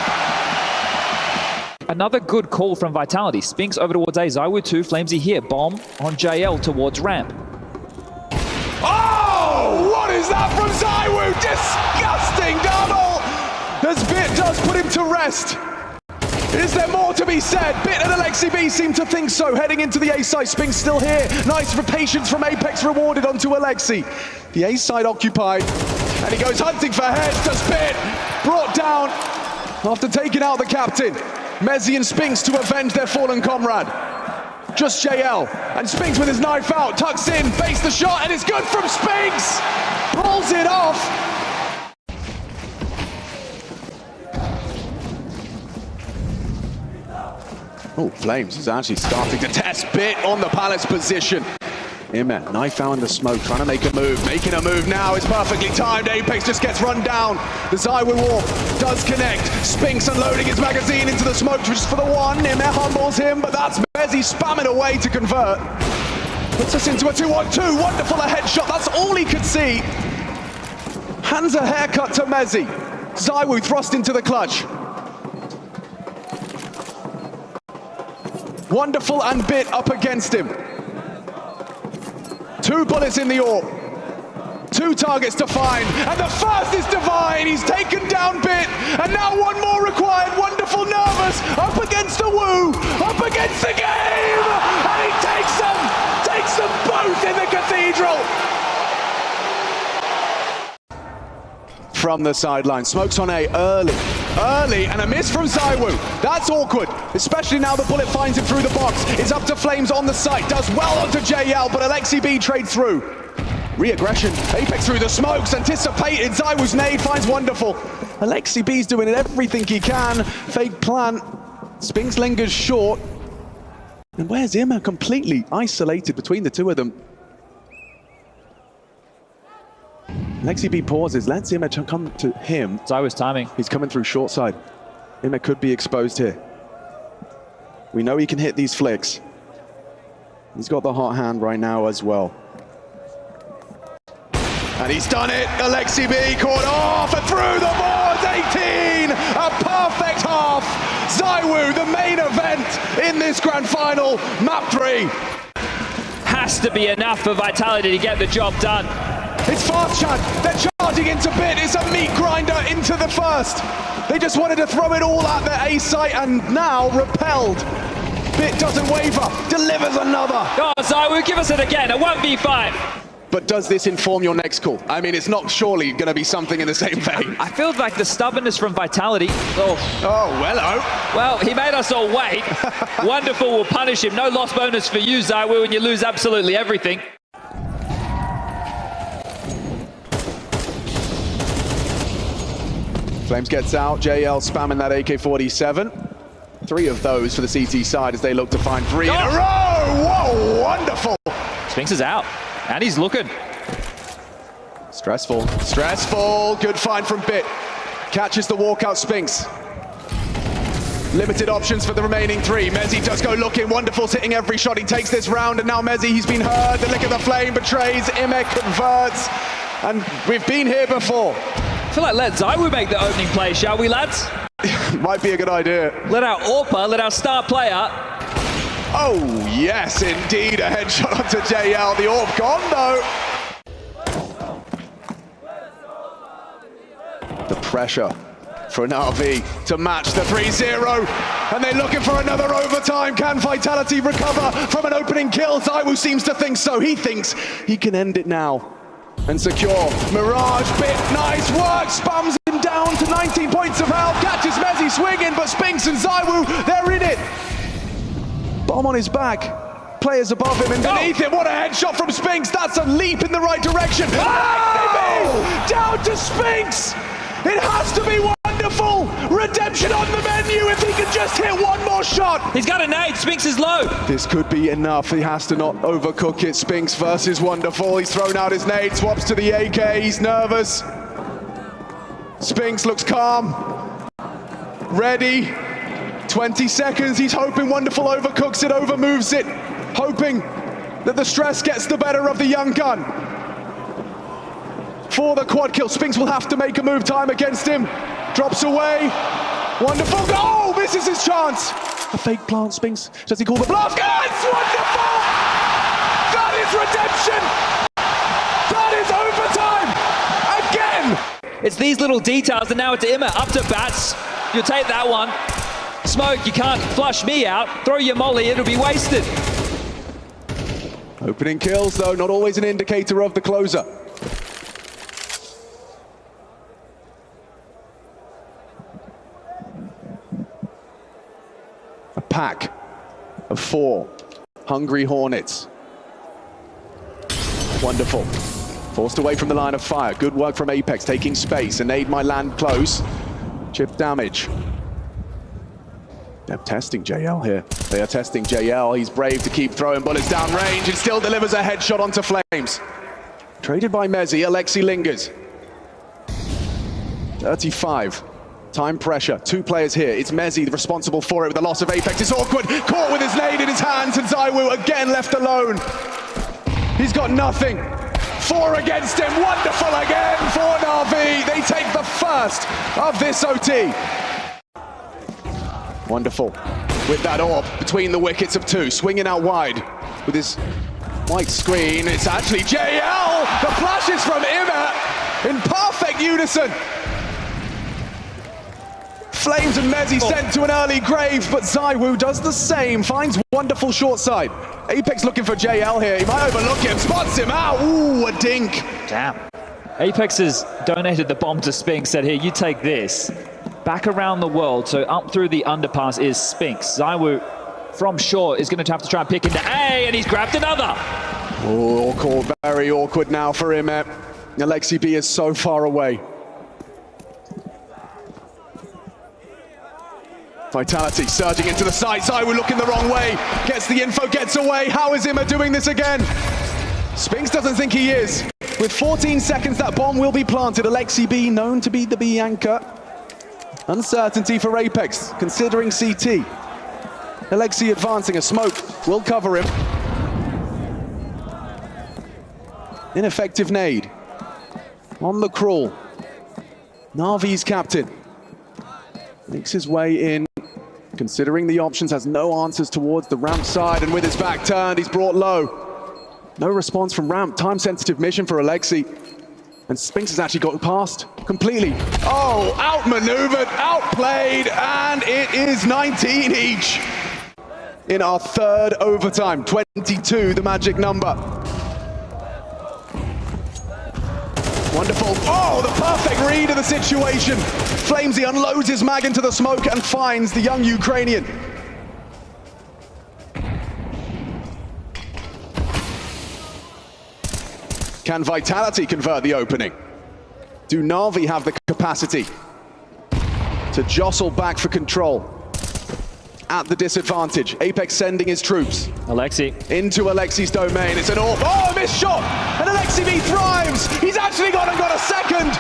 Another good call from Vitality. Spinks over towards A, ZywOo 2, Flamesy here. Bomb on JL towards ramp. Oh, what is that from ZywOo? Disgusting double! As Bit does put him to rest. Is there more to be said? Bit and Alexi B seem to think so. Heading into the A side, Spinks still here. Nice for patience from Apex, rewarded onto Alexi. The A side occupied, and he goes hunting for heads to Bit. Brought down after taking out the captain. Mezzi and Spinks to avenge their fallen comrade. Just JL, and Spinks with his knife out, tucks in, baits the shot, and it's good from Spinks! Pulls it off! Oh, Flames is actually starting to test Bit on the Palace position. Imma, knife out in the smoke, trying to make a move, making a move now, it's perfectly timed, Apex just gets run down. The ZywOo Warp does connect, Spinks unloading his magazine into the smoke just for the one, Imma humbles him, but that's Mezzi spamming away to convert. Puts us into a 2-on-2, wonderful a headshot, that's all he could see. Hands a haircut to Mezzi. ZywOo thrust into the clutch. Wonderful and Bit up against him. 2 bullets in the AWP. 2 targets to find, and the first is divine. He's taken down Bit, and now one more required. Wonderful, nervous, up against the Woo, up against the game, and he takes them both in the cathedral. From the sideline, smokes on A early, and a miss from ZywOo. That's awkward, especially now the bullet finds him through the box. It's up to Flames on the site, does well onto JL, but Alexi B trades through. Re-aggression, Apex through the smokes, anticipated, ZywOo's nade finds Wonderful. Alexi B's doing everything he can, fake plant, Spinks lingers short. And where's Imma? Completely isolated between the two of them. Alexi B pauses, lets Imma come to him. ZywOo's timing. He's coming through short side. Imma could be exposed here. We know he can hit these flicks. He's got the hot hand right now as well. And he's done it! Alexi B caught off and through the boards, 18! A perfect half! ZywOo, the main event in this grand final, map 3. Has to be enough for Vitality to get the job done. It's fast, Chad. They're charging into Bit. It's a meat grinder into the first. They just wanted to throw it all at their A site and now repelled. Bit doesn't waver, delivers another. Oh, ZywOo, give us it again, a 1v5. But does this inform your next call? I mean, it's not surely going to be something in the same vein. I feel like the stubbornness from Vitality. Oh, hello. Well, he made us all wait. Wonderful will punish him. No loss bonus for you, ZywOo, and you lose absolutely everything. Flames gets out, JL spamming that AK-47. 3 of those for the CT side as they look to find 3 in a row! Whoa, wonderful! Spinks is out, and he's looking. Stressful, stressful, good find from Bit. Catches the walkout Spinks. Limited options for the remaining three. Mezzi does go looking, wonderful, hitting every shot. He takes this round, and now Mezzi, he's been heard. The lick of the flame betrays, Imek converts, and we've been here before. I feel like let ZywOo make the opening play, shall we, lads? Might be a good idea. Let our AWPer, let our star player. Oh, yes, indeed, a headshot onto JL. The AWP gone, though. The pressure for NAVI to match the 3-0, and they're looking for another overtime. Can Vitality recover from an opening kill? ZywOo seems to think so. He thinks he can end it now and secure. Mirage, Bit, nice work, spams him down to 19 points of health, catches Mezzi swinging, but Spinks and ZywOo, they're in it. Bomb on his back, players above him and beneath him. What a headshot from Spinks, that's a leap in the right direction. Oh! Down to Spinks! It has to be wonderful! Redemption on the menu if he can just hit one more shot! He's got a nade, Spinks is low. This could be enough, he has to not overcook it. Spinks versus Wonderful, he's thrown out his nade, swaps to the AK, he's nervous. Spinks looks calm, ready. 20 seconds, he's hoping Wonderful overcooks it, overmoves it, hoping that the stress gets the better of the young gun. For the quad kill, Spinks will have to make a move, time against him. Drops away, Wonderful, oh, misses his chance. A fake plant, Spinks, does he call the bluff? Yes, Wonderful! That is redemption! That is overtime! Again! It's these little details, and now it's Imma up to bats. You'll take that one. Smoke, you can't flush me out. Throw your molly, it'll be wasted. Opening kills, though, not always an indicator of the closer. A pack of 4 hungry Hornets. Wonderful. Forced away from the line of fire. Good work from Apex, taking space. A nade might land close. Chip damage. They're testing JL here. They are testing JL. He's brave to keep throwing bullets down range and still delivers a headshot onto Flames. Traded by Mezzi, Alexi lingers. 35. Time pressure. 2 players here. It's Mezzi responsible for it with the loss of Apex. It's awkward. Caught with his nade in his hands, and ZywOo again left alone. He's got nothing. 4 against him. Wonderful again for NAVI. They take the first of this OT. Wonderful with that AWP between the wickets of 2, swinging out wide with his white screen. It's actually JL. The flashes from Imma in perfect unison. Flames and Mezzi sent to an early grave, but ZywOo does the same, finds Wonderful short side. Apex looking for JL here, he might overlook him, spots him out, ooh, a dink. Damn. Apex has donated the bomb to Spinks, said, here, you take this. Back around the world, so up through the underpass is Spinks. ZywOo from short is going to have to try and pick into A, and he's grabbed another. Oh, awkward, very awkward now for him. Alexi B is so far away. Vitality surging into the side. ZywOo looking the wrong way. Gets the info, gets away. How is Imma doing this again? Spinks doesn't think he is. With 14 seconds, that bomb will be planted. Alexi B, known to be the B anchor. Uncertainty for Apex, considering CT. Alexi advancing, a smoke will cover him. Ineffective nade. On the crawl. Navi's captain. Makes his way in, considering the options, has no answers towards the ramp side, and with his back turned, he's brought low. No response from ramp, time-sensitive mission for Alexi. And Spinks has actually got past completely. Oh, outmaneuvered, outplayed, and it is 19 each. In our 3rd overtime, 22, the magic number. Wonderful. Oh, the perfect read of the situation. Flamesy unloads his mag into the smoke and finds the young Ukrainian. Can Vitality convert the opening? Do NAVI have the capacity to jostle back for control? at the disadvantage. Apex sending his troops. Alexi. Into Alexi's domain. It's an AWP. Oh, a missed shot! And Alexi V thrives! He's actually gone and got a second!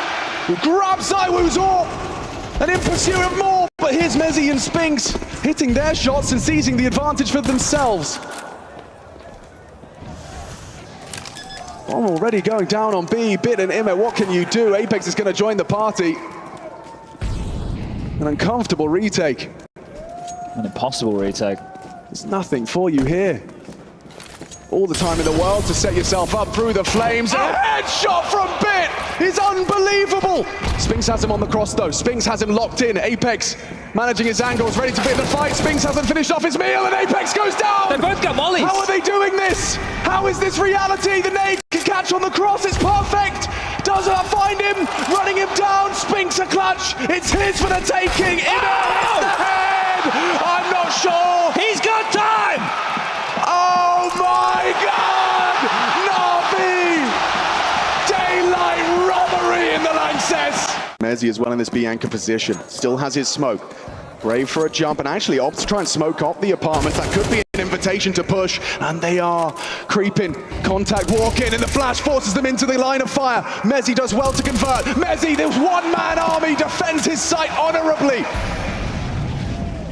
Grabs ZywOo's AWP! And in pursuit of more! But here's Mezzi and Spinks hitting their shots and seizing the advantage for themselves. Bomb already going down on B. Bit and Immer, what can you do? Apex is going to join the party. An uncomfortable retake. An impossible retake. There's nothing for you here. All the time in the world to set yourself up through the flames. A headshot from Bit is unbelievable. Spinks has him on the cross though. Spinks has him locked in. Apex managing his angles, ready to fit the fight. Spinks hasn't finished off his meal and Apex goes down. They both got mollies. How are they doing this? How is this reality? The nade can catch on the cross. It's perfect. Does not find him. Running him down. Spinks a clutch. It's his for the taking. Immer hits the head. I'm not sure. He's got time. Oh my God! NAVI! Daylight robbery in the Lanxess! Mezzi as well in this B anchor position. Still has his smoke. Brave for a jump and actually opts to try and smoke up the apartments. That could be an invitation to push. And they are creeping. Contact walk in and the flash forces them into the line of fire. Mezzi does well to convert. Mezzi, this one-man army, defends his site honorably.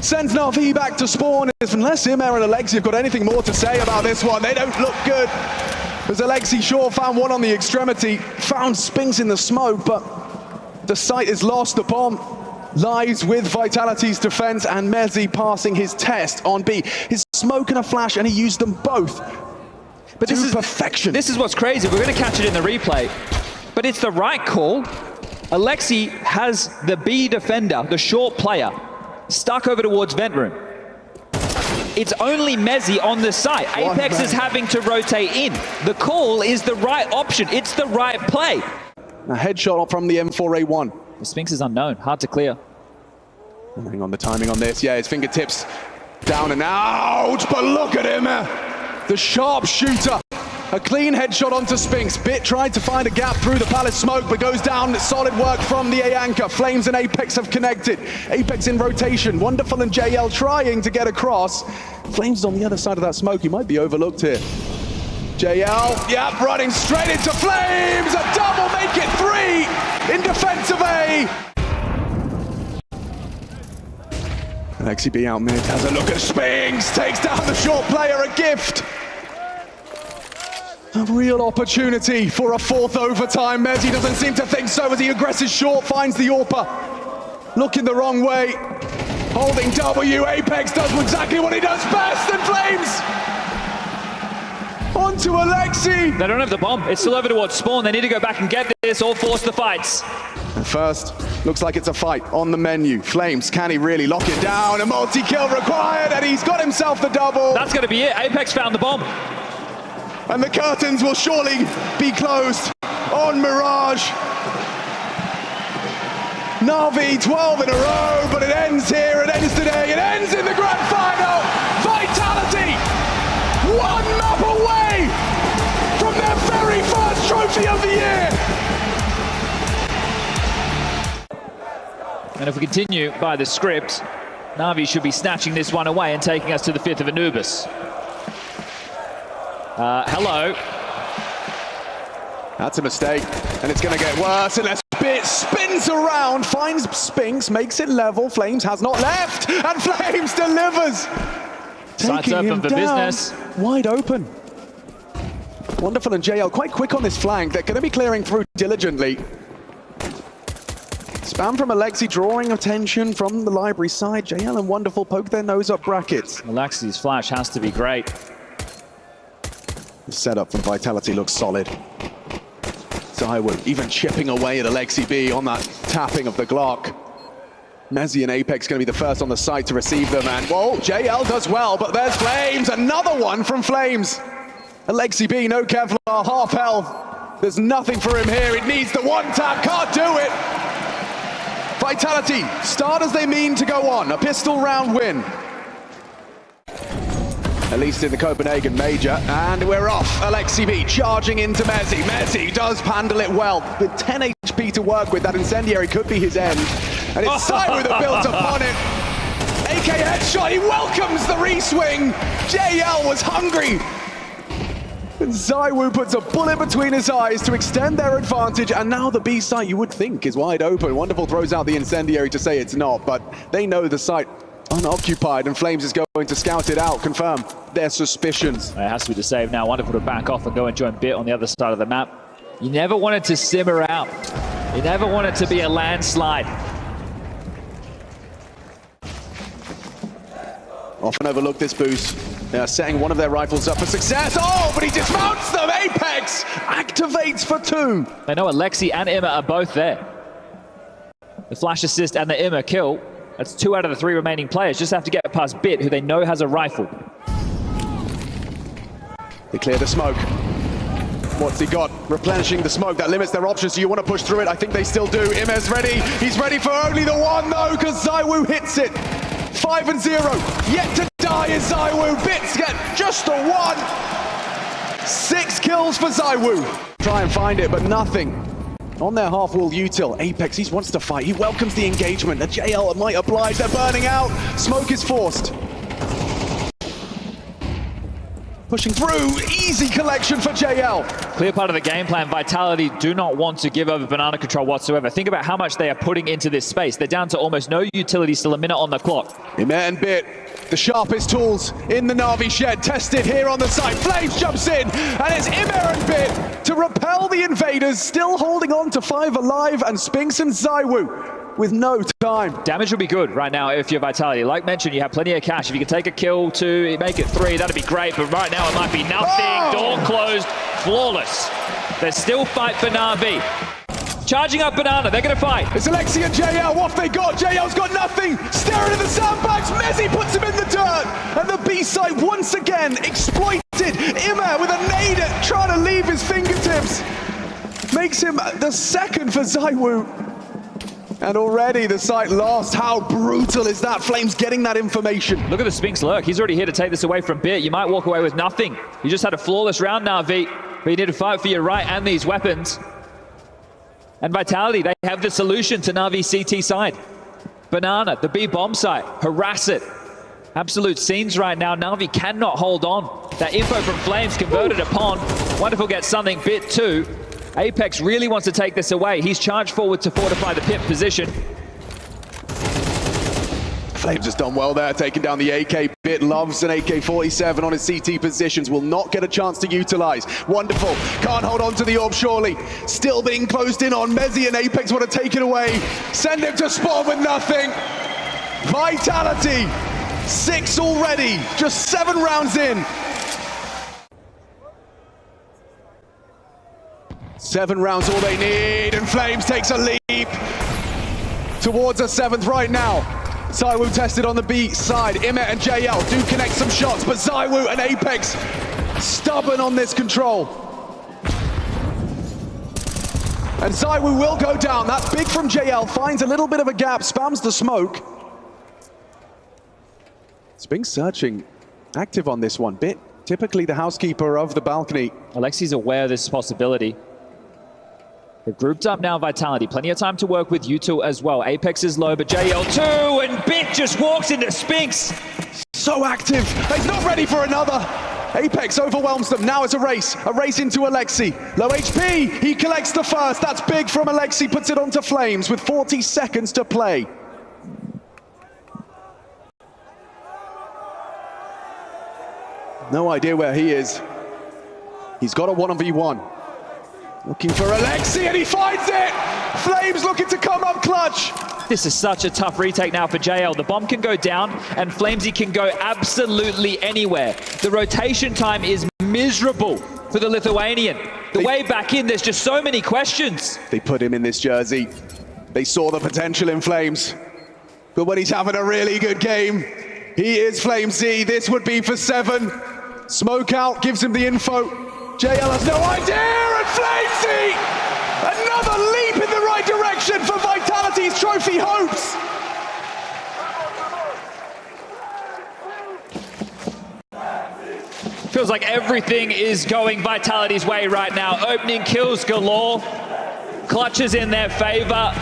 Sends NAVI back to spawn. Unless Immer and Alexi have got anything more to say about this one, they don't look good. As Alexi Shaw found one on the extremity, found Spinks in the smoke, but the site is lost. The bomb lies with Vitality's defense and Mezzi passing his test on B. His smoke and a flash, and he used them both. But this is perfection. This is what's crazy. We're going to catch it in the replay, but it's the right call. Alexi has the B defender, the short player, stuck over towards vent room. It's only Mezzi on the site. Apex is having to rotate in. The call is the right option. It's the right play. A headshot from the M4A1. The Spinks is unknown, hard to clear. Hang on the timing on this. Yeah, his fingertips down and out, but look at him. The sharpshooter. A clean headshot onto Spinks. Bit tried to find a gap through the palace smoke, but goes down. Solid work from the A anchor. Flames and Apex have connected. Apex in rotation. Wonderful and JL trying to get across. Flames on the other side of that smoke. He might be overlooked here. JL, yep, running straight into Flames. A double, make it 3 in defense of A. Alexi B out mid, has a look at Spinks. Takes down the short player, a gift. A real opportunity for a fourth overtime. Mezzi doesn't seem to think so as he aggresses short, finds the AWPer. Looking the wrong way. Holding W, Apex does exactly what he does best, and Flames! Onto Alexi! They don't have the bomb. It's still over towards spawn. They need to go back and get this or force the fights. First, looks like it's a fight on the menu. Flames, can he really lock it down? A multi-kill required, and he's got himself the double. That's going to be it. Apex found the bomb. And the curtains will surely be closed on Mirage. NAVI 12 in a row, but it ends here, it ends today, it ends in the grand final. Vitality, one map away from their very first trophy of the year. And if we continue by the script, NAVI should be snatching this one away and taking us to the 5th of Anubis. Hello. That's a mistake, and it's going to get worse unless Bit spins around, finds Spinks, makes it level. Flames has not left, and Flames delivers. Sights up of the business. Wide open. Wonderful and JL quite quick on this flank. They're going to be clearing through diligently. Spam from Alexi drawing attention from the library side. JL and Wonderful poke their nose up brackets. Alexi's flash has to be great. The setup from Vitality looks solid. ZywOo even chipping away at Alexi B on that tapping of the Glock. Mezzi and Apex going to be the first on the site to receive them, and whoa, JL does well, but there's Flames, another one from Flames. Alexi B, no Kevlar, half health. There's nothing for him here, it needs the one tap, can't do it. Vitality, start as they mean to go on, a pistol round win. At least in the Copenhagen Major, and we're off. Alexi B charging into Mezzi. Mezzi does handle it well. With 10 HP to work with, that incendiary could be his end. And it's ZywOo that built upon it. AK headshot, he welcomes the re-swing. JL was hungry. And ZywOo puts a bullet between his eyes to extend their advantage, and now the B site you would think is wide open. Wonderful throws out the incendiary to say it's not, but they know the site unoccupied, and Flames is going to scout it out, confirm their suspicions. It has to be the save now. Wonderful to back off and go and join Bit on the other side of the map. You never want it to simmer out. You never want it to be a landslide. Often overlook this boost. They are setting one of their rifles up for success. Oh, but he dismounts them. Apex activates for 2. They know Alexi and Imma are both there. The flash assist and the Imma kill. That's 2 out of the 3 remaining players. Just have to get past Bit, who they know has a rifle. They clear the smoke. What's he got? Replenishing the smoke. That limits their options. So you want to push through it? I think they still do. Imma's ready. He's ready for only the one, though, because ZywOo hits it. 5-0. Yet to die is ZywOo. Bits get just a 1. 6 kills for ZywOo. Try and find it, but nothing. On their half-wall util, Apex, he wants to fight. He welcomes the engagement. The JL might oblige. They're burning out. Smoke is forced. Pushing through, easy collection for JL. Clear part of the game plan. Vitality do not want to give over banana control whatsoever. Think about how much they are putting into this space. They're down to almost no utility, still a minute on the clock. Imma and Bit, the sharpest tools in the Navi shed, tested here on the site. Flames jumps in, and it's Imma and Bit to repel the invaders, still holding on to 5 alive, and Spinks and ZywOo with no time. Damage will be good right now if you're Vitality. Like mentioned, you have plenty of cash. If you can take a kill, 2, make it 3, that'd be great. But right now it might be nothing. Oh! Door closed, flawless. There's still fight for Navi. Charging up Banana, they're gonna fight. It's Alexi and JL, what have they got? JL's got nothing. Staring at the sandbags, Mezzi puts him in the dirt. And the B site once again exploited. Imma with a nade trying to leave his fingertips. Makes him the second for ZywOo. And already the site lost. How brutal is that? Flames getting that information. Look at the Spinks lurk. He's already here to take this away from Bit. You might walk away with nothing. You just had a flawless round, Navi, but you need to fight for your right and these weapons. And Vitality, they have the solution to Navi's CT side. Banana, the B bomb site, harass it. Absolute scenes right now. Navi cannot hold on. That info from Flames converted upon. Wonderful gets something. Bit 2. Apex really wants to take this away. He's charged forward to fortify the pit position. Flames has done well there, taking down the AK. Bit loves an AK-47 on his CT positions. Will not get a chance to utilize. Wonderful. Can't hold on to the orb, surely. Still being closed in on. Mezzi and Apex want to take it away. Send him to spawn with nothing. Vitality. 6 already. Just 7 rounds in. 7 rounds all they need, and Flames takes a leap towards a 7th right now. ZywOo tested on the B side. Imma and JL do connect some shots, but ZywOo and Apex stubborn on this control. And ZywOo will go down. That big from JL finds a little bit of a gap, spams the smoke. Spinks searching, active on this one. Bit, typically the housekeeper of the balcony. Alexi's aware of this possibility. They've grouped up now, Vitality. Plenty of time to work with util as well. Apex is low, but JL 2, and Bit just walks into Spinks. So active. He's not ready for another. Apex overwhelms them. Now it's a race into Alexi. Low HP, he collects the first. That's big from Alexi, puts it onto Flames with 40 seconds to play. No idea where he is. He's got a 1v1. Looking for Alexi, and he finds it! Flames looking to come up clutch. This is such a tough retake now for JL. The bomb can go down, and Flamesy can go absolutely anywhere. The rotation time is miserable for the Lithuanian. The way back in, there's just so many questions. They put him in this jersey. They saw the potential in Flames. But when he's having a really good game, he is Flamesy. This would be for 7. Smoke out, gives him the info. JL has no idea, and Flamesy! Another leap in the right direction for Vitality's trophy hopes! Feels like everything is going Vitality's way right now. Opening kills galore. Clutches in their favor.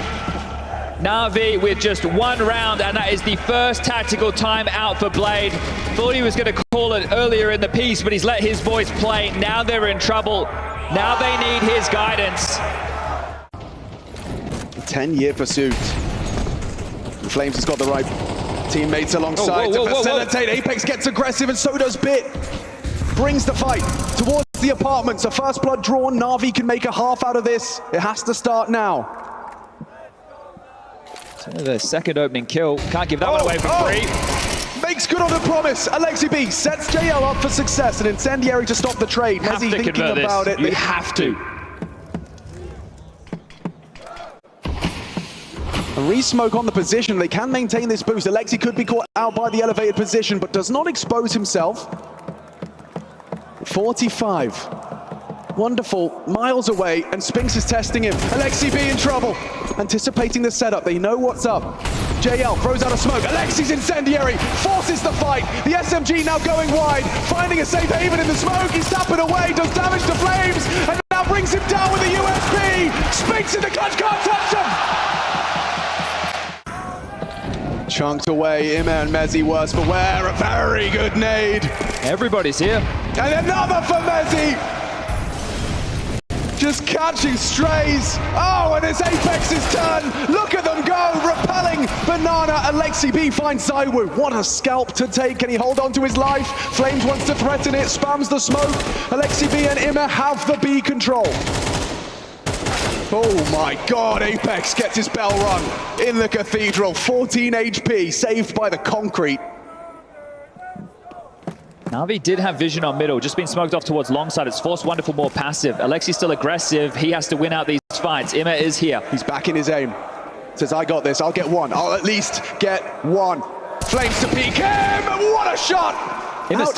NAVI with just one round, and that is the first tactical time out for Blade. Thought he was going to call it earlier in the piece, but he's let his voice play. Now they're in trouble. Now they need his guidance. 10-year pursuit. And Flames has got the right teammates alongside to facilitate. Apex gets aggressive, and so does Bit. Brings the fight towards the apartments. A first blood drawn. NAVI can make a half out of this. It has to start now. So the second opening kill. Can't give that one away for free. Makes good on the promise. Alexi B sets JL up for success. An incendiary to stop the trade. Messi thinking about it. You have to. A re-smoke on the position. They can maintain this boost. Alexi could be caught out by the elevated position, but does not expose himself. 45. Wonderful. Miles away, and Spinks is testing him. Alexi B in trouble. Anticipating the setup. They know what's up. JL throws out a smoke. Alexi's incendiary forces the fight. The SMG now going wide, finding a safe haven in the smoke. He's tapping away, does damage to Flames, and now brings him down with a USP. Spinks in the clutch, can't touch him. Chunked away, Ima and Mezzi worse for wear. A very good nade. Everybody's here. And another for Mezzi. Just catching strays. Oh, and it's Apex's turn. Look at them go, repelling Banana. Alexi B finds Zywoo. What a scalp to take. Can he hold on to his life? Flames wants to threaten it, spams the smoke. Alexi B and Ima have the B control. Oh my God, Apex gets his bell rung in the Cathedral. 14 HP, saved by the concrete. NAVI did have vision on middle, just been smoked off towards long side. It's forced Wonderful more passive. Alexi's still aggressive. He has to win out these fights. Ima is here. He's back in his aim. Says, I got this, I'll get one. I'll at least get one. Flames to peek him, what a shot! Ima's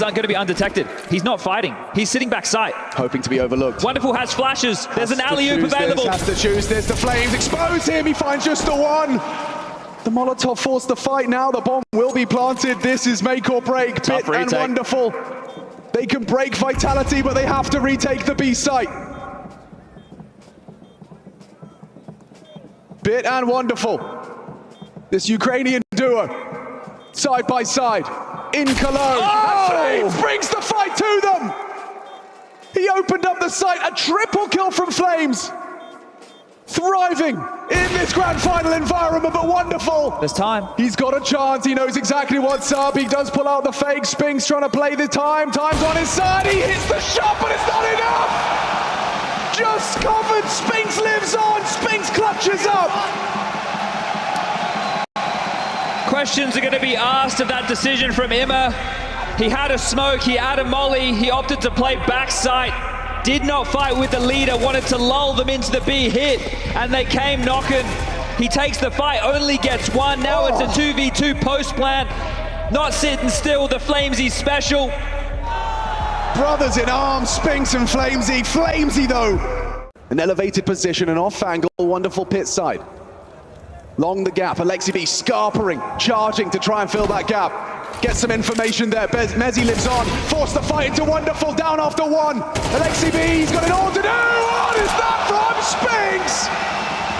not going to be undetected. He's not fighting. He's sitting backside. Hoping to be overlooked. Wonderful has flashes. There's an alley-oop available. Has to choose this. The Flames expose him. He finds just the one. The Molotov forced the fight now. The bomb will be planted. This is make or break. Bit and Wonderful. They can break Vitality, but they have to retake the B site. Bit and Wonderful. This Ukrainian duo. Side by side. In Cologne. Oh! Flames brings the fight to them. He opened up the site. A triple kill from Flames. Thriving in this grand final environment, but Wonderful. There's time. He's got a chance. He knows exactly what's up. He does pull out the fake. Spinks trying to play the time. Time's on his side. He hits the shot, but it's not enough. Just covered. Spinks lives on. Spinks clutches up. Questions are going to be asked of that decision from Ima. He had a smoke, he had a molly, he opted to play backside. Did not fight with the leader, wanted to lull them into the B hit, and they came knocking. He takes the fight, only gets one. Now it's a 2v2 post plant. Not sitting still, the Flamesy special. Brothers in arms, Spinks and Flamesy. Flamesy though. An elevated position, an off angle, Wonderful pit side. Long the gap, Alexi B scarpering, charging to try and fill that gap. Get some information there, Mezzi lives on, force the fight into Wonderful, down after one. Alexi B, he's got it all to do, what is that from Spinks?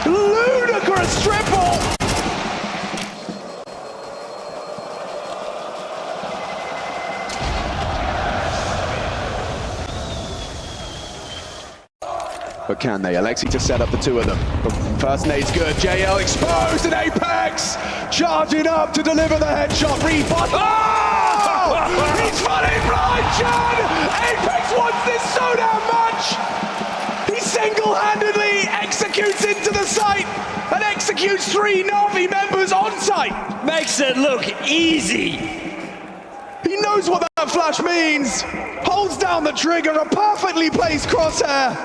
Ludicrous triple! But can they? Alexi to set up the two of them. But first nade's good. JL exposed and Apex charging up to deliver the headshot. Rebut. Oh! He's funny blind, Chad! Apex wants this so damn much! He single-handedly executes into the site and executes 3 NAVI members on site. Makes it look easy. He knows what that flash means. Holds down the trigger, a perfectly placed crosshair.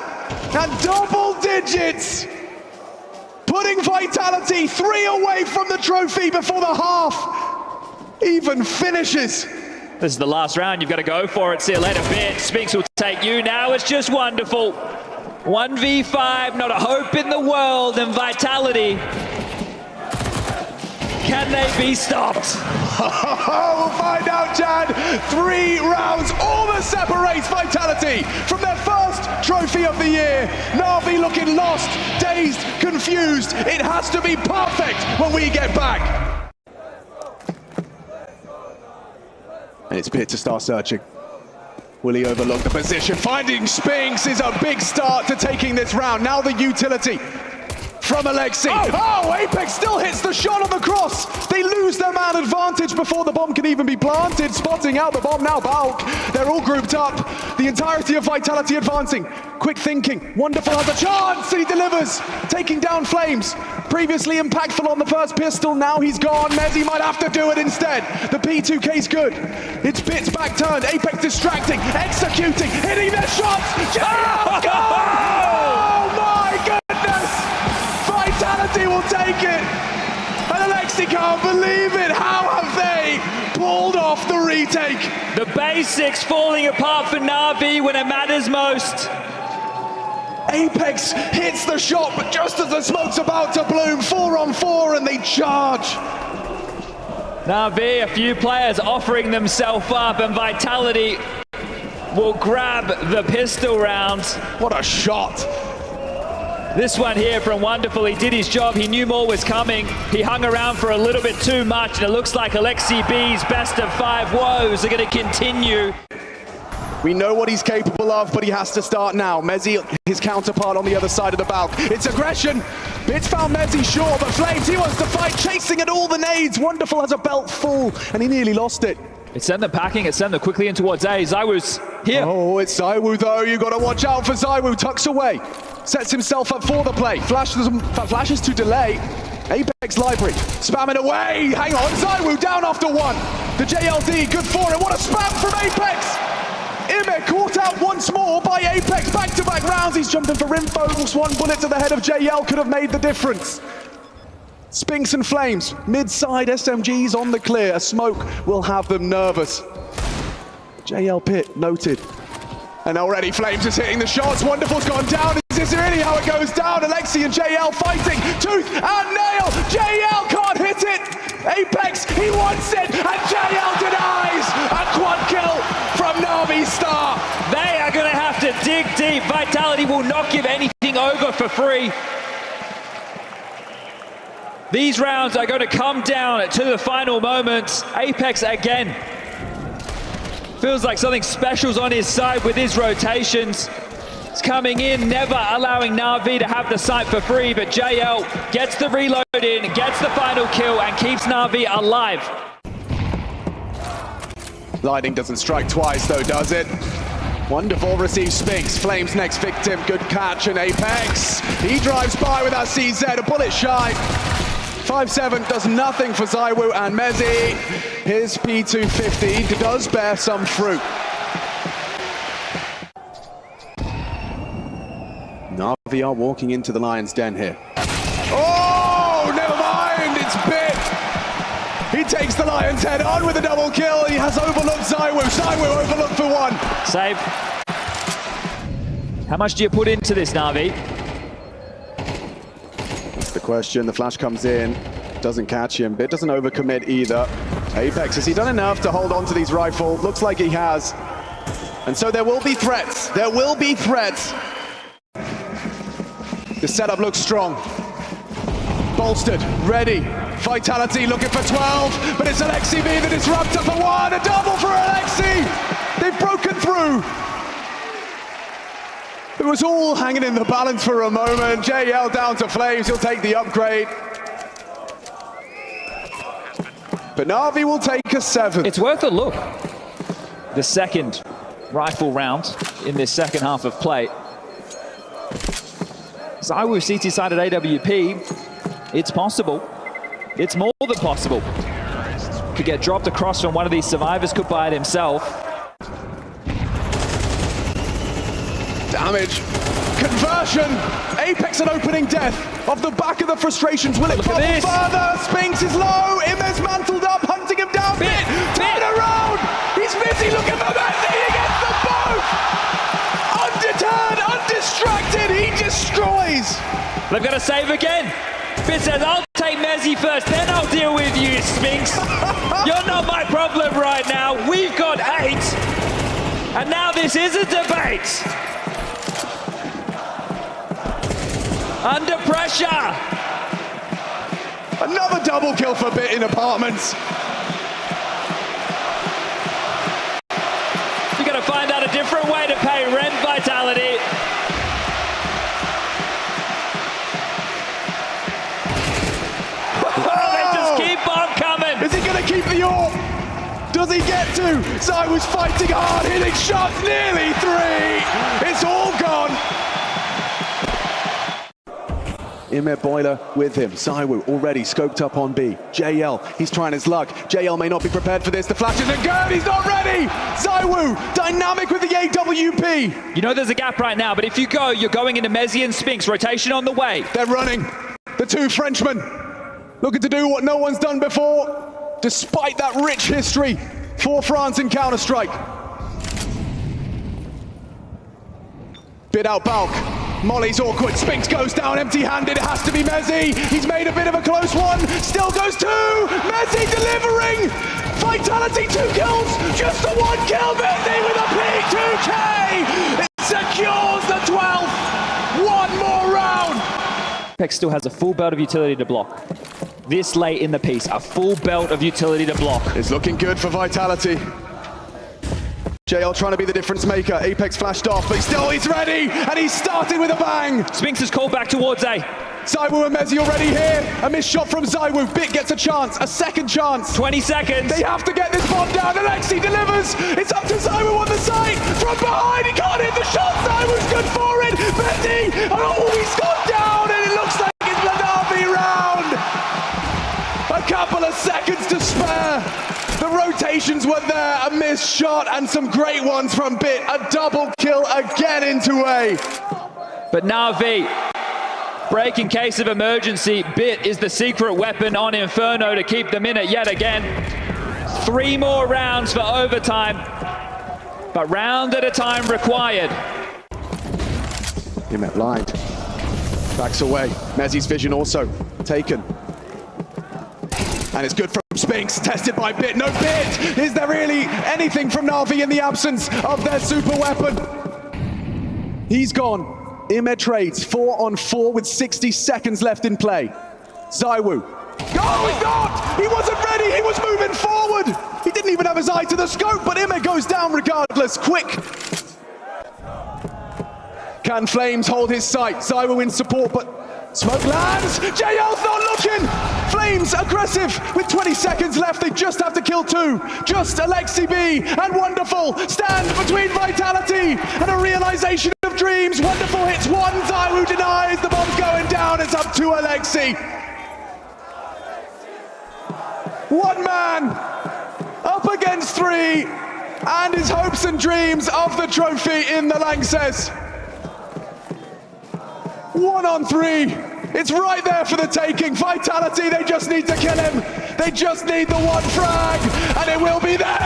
And double digits, putting Vitality 3 away from the trophy before the half even finishes. This is the last round, you've got to go for it. See you later, Bit. Spinks will take you now. It's just Wonderful. 1v5, not a hope in the world, and Vitality. Can they be stopped? We'll find out, Chad. 3 rounds, all that separates Vitality from their first trophy of the year. NAVI looking lost, dazed, confused. It has to be perfect when we get back. And it's Bit to start searching. Will he overlook the position? Finding Spinks is a big start to taking this round. Now the utility from Alexi. Oh, Apex still hits the shot on the cross. They lose their man advantage before the bomb can even be planted. Spotting out the bomb now, Balk. They're all grouped up. The entirety of Vitality advancing. Quick thinking. Wonderful has a chance, and he delivers. Taking down Flames. Previously impactful on the first pistol, now he's gone. Mezzi might have to do it instead. The P2K's good. It's Bit's back turned. Apex distracting, executing, hitting their shots. JL gone! Oh my goodness! Vitality will take it. And Alexi can't believe it. How have they pulled off the retake? The basics falling apart for NAVI when it matters most. Apex hits the shot, but just as the smoke's about to bloom, 4 on 4, and they charge. NAVI, a few players offering themselves up, and Vitality will grab the pistol round. What a shot. This one here from Wonderful, he did his job, he knew more was coming. He hung around for a little bit too much, and it looks like Alexi B's best of 5 woes are going to continue. We know what he's capable of, but he has to start now. Mezzi, his counterpart on the other side of the balk. It's aggression. Bit's found Mezzi short, but Flames, he wants to fight, chasing at all the nades. Wonderful has a belt full, and he nearly lost it. It sent them packing, it sent them quickly in towards A. ZywOo's here. Oh, it's ZywOo though. You got to watch out for ZywOo. Tucks away, sets himself up for the play. Flashes to delay. Apex Library, spamming away. Hang on, ZywOo down after 1. The JLD, good for it. What a spam from Apex. Ime caught out once more by Apex. Back-to-back rounds. He's jumping for info. Just 1 bullet to the head of JL could have made the difference. Spinks and Flames, mid-side SMGs on the clear. A smoke will have them nervous. JL Pit noted. And already Flames is hitting the shots. Wonderful's gone down. Is this really how it goes down? Alexi and JL fighting tooth and nail. JL can't hit it. Apex, he wants it, and JL denies. A quad kill from NAVI Star. They are going to have to dig deep. Vitality will not give anything over for free. These rounds are going to come down to the final moments. Apex again. Feels like something special's on his side with his rotations. It's coming in, never allowing NAVI to have the site for free, but JL gets the reload in, gets the final kill, and keeps NAVI alive. Lightning doesn't strike twice though, does it? Wonderful receives Spinks. Flames next victim, good catch, and Apex. He drives by with that CZ, a bullet shy. 5-7 does nothing for ZywOo, and Mezzi, his P250 does bear some fruit. NAVI are walking into the Lion's Den here. Oh, never mind, it's Bit. He takes the Lion's head on with a double kill. He has overlooked ZywOo. ZywOo overlooked for 1. Save. How much do you put into this, NAVI? That's the question. The flash comes in, doesn't catch him. Bit doesn't overcommit either. Apex, has he done enough to hold on to these rifles? Looks like he has. And so there will be threats. There will be threats. The setup looks strong. Bolstered, ready. Vitality looking for 12, but it's Alexi B, the disruptor for 1. A double for Alexi. They've broken through. It was all hanging in the balance for a moment. JL down to Flames, he'll take the upgrade. But NAVI will take a 7. It's worth a look. The second rifle round in this second half of play. ZywOo CT side at AWP, it's possible. It's more than possible. Could get dropped across from one of these survivors, could buy it himself. Damage. Conversion. Apex an opening death off the back of the frustrations. Will it come further? Spinks is low. Imes mantled up, hunting him down. Bit. Turn around. He's busy looking for Mezzi. He gets them both. Undeterred, undistracted. He destroys. They've got to save again. Bit says, I'll take Mezzi first, then I'll deal with you, Spinks. You're not my problem right now. We've got And now this is a debate. Under pressure. Another double kill for Bit in Apartments. You've got to find out a different way to pay rent, Vitality. They just keep on coming. Is he going to keep the AWP? Does he get to? ZywOo's fighting hard, hitting shots, nearly 3. It's all gone. Imir Boiler with him. ZywOo already scoped up on B. JL, he's trying his luck. JL may not be prepared for this. The flashes are good. He's not ready. ZywOo, dynamic with the AWP. You know there's a gap right now, but if you go, you're going into Mezzi and Spinks. Rotation on the way. They're running. The two Frenchmen looking to do what no one's done before, despite that rich history for France in Counter-Strike. Bit out bulk. Molly's awkward, Spinks goes down empty-handed, it has to be Mezzi. He's made a bit of a close one, still goes 2, Mezzi delivering! Vitality 2 kills, just the 1 kill, Mezzi with a P2K! It secures the 12th, 1 more round! Apex still has a full belt of utility to block. This late in the piece, a full belt of utility to block. It's looking good for Vitality. JL trying to be the difference maker. Apex flashed off, but he's ready, and he's starting with a bang. Spinks is called back towards A. ZywOo and Mezzi already here. A missed shot from ZywOo. Bit gets a chance, a second chance. 20 seconds. They have to get this bomb down. Alexi delivers. It's up to ZywOo on the side. From behind, he can't hit the shot. ZywOo's good for it. Mezzi, oh, he's gone down, and it looks like it's the NAVI round. A couple of seconds to spare. The rotations were there, a missed shot and some great ones from Bit. A double kill again into A. But NAVI, break in case of emergency. Bit is the secret weapon on Inferno to keep them in it yet again. 3 more rounds for overtime, but round at a time required. He met blind. Backs away. Mezzi's vision also taken. And it's good from Spinks, tested by Bit. No Bit! Is there really anything from NAVI in the absence of their super weapon? He's gone. Imir trades 4-on-4 with 60 seconds left in play. ZywOo. No, he's not! He wasn't ready, he was moving forward! He didn't even have his eye to the scope, but Imir goes down regardless. Quick! Can Flames hold his sight? ZywOo in support, but smoke lands! JL's not looking! Flames aggressive with 20 seconds left. They just have to kill 2. Just Alexi B and Wonderful stand between Vitality and a realization of dreams. Wonderful hits 1, ZywOo denies. The bomb's going down. It's up to Alexi. 1 man up against 3 and his hopes and dreams of the trophy in the Lanxess. 1-on-3. It's right there for the taking. Vitality, they just need to kill him. They just need the 1 frag, and it will be theirs!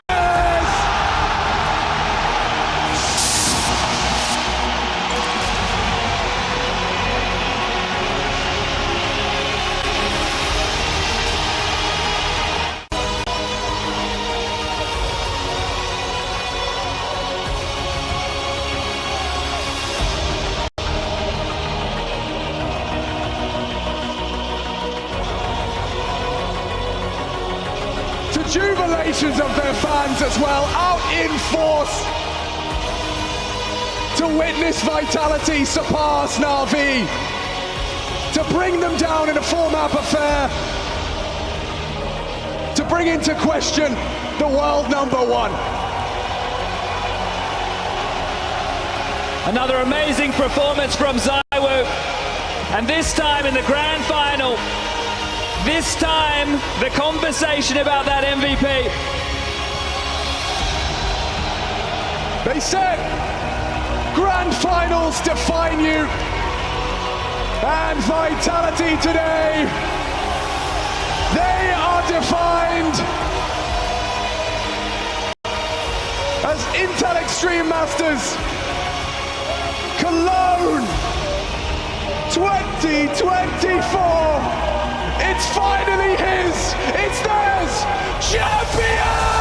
Jubilations of their fans as well, out in force to witness Vitality surpass NAVI, to bring them down in a 4-map affair, to bring into question the world #1. Another amazing performance from ZywOo, and this time in the grand final, this time the conversation about that MVP. They said, grand finals define you, and Vitality today, they are defined as Intel Extreme Masters Cologne 2024. It's finally his, it's theirs, champion!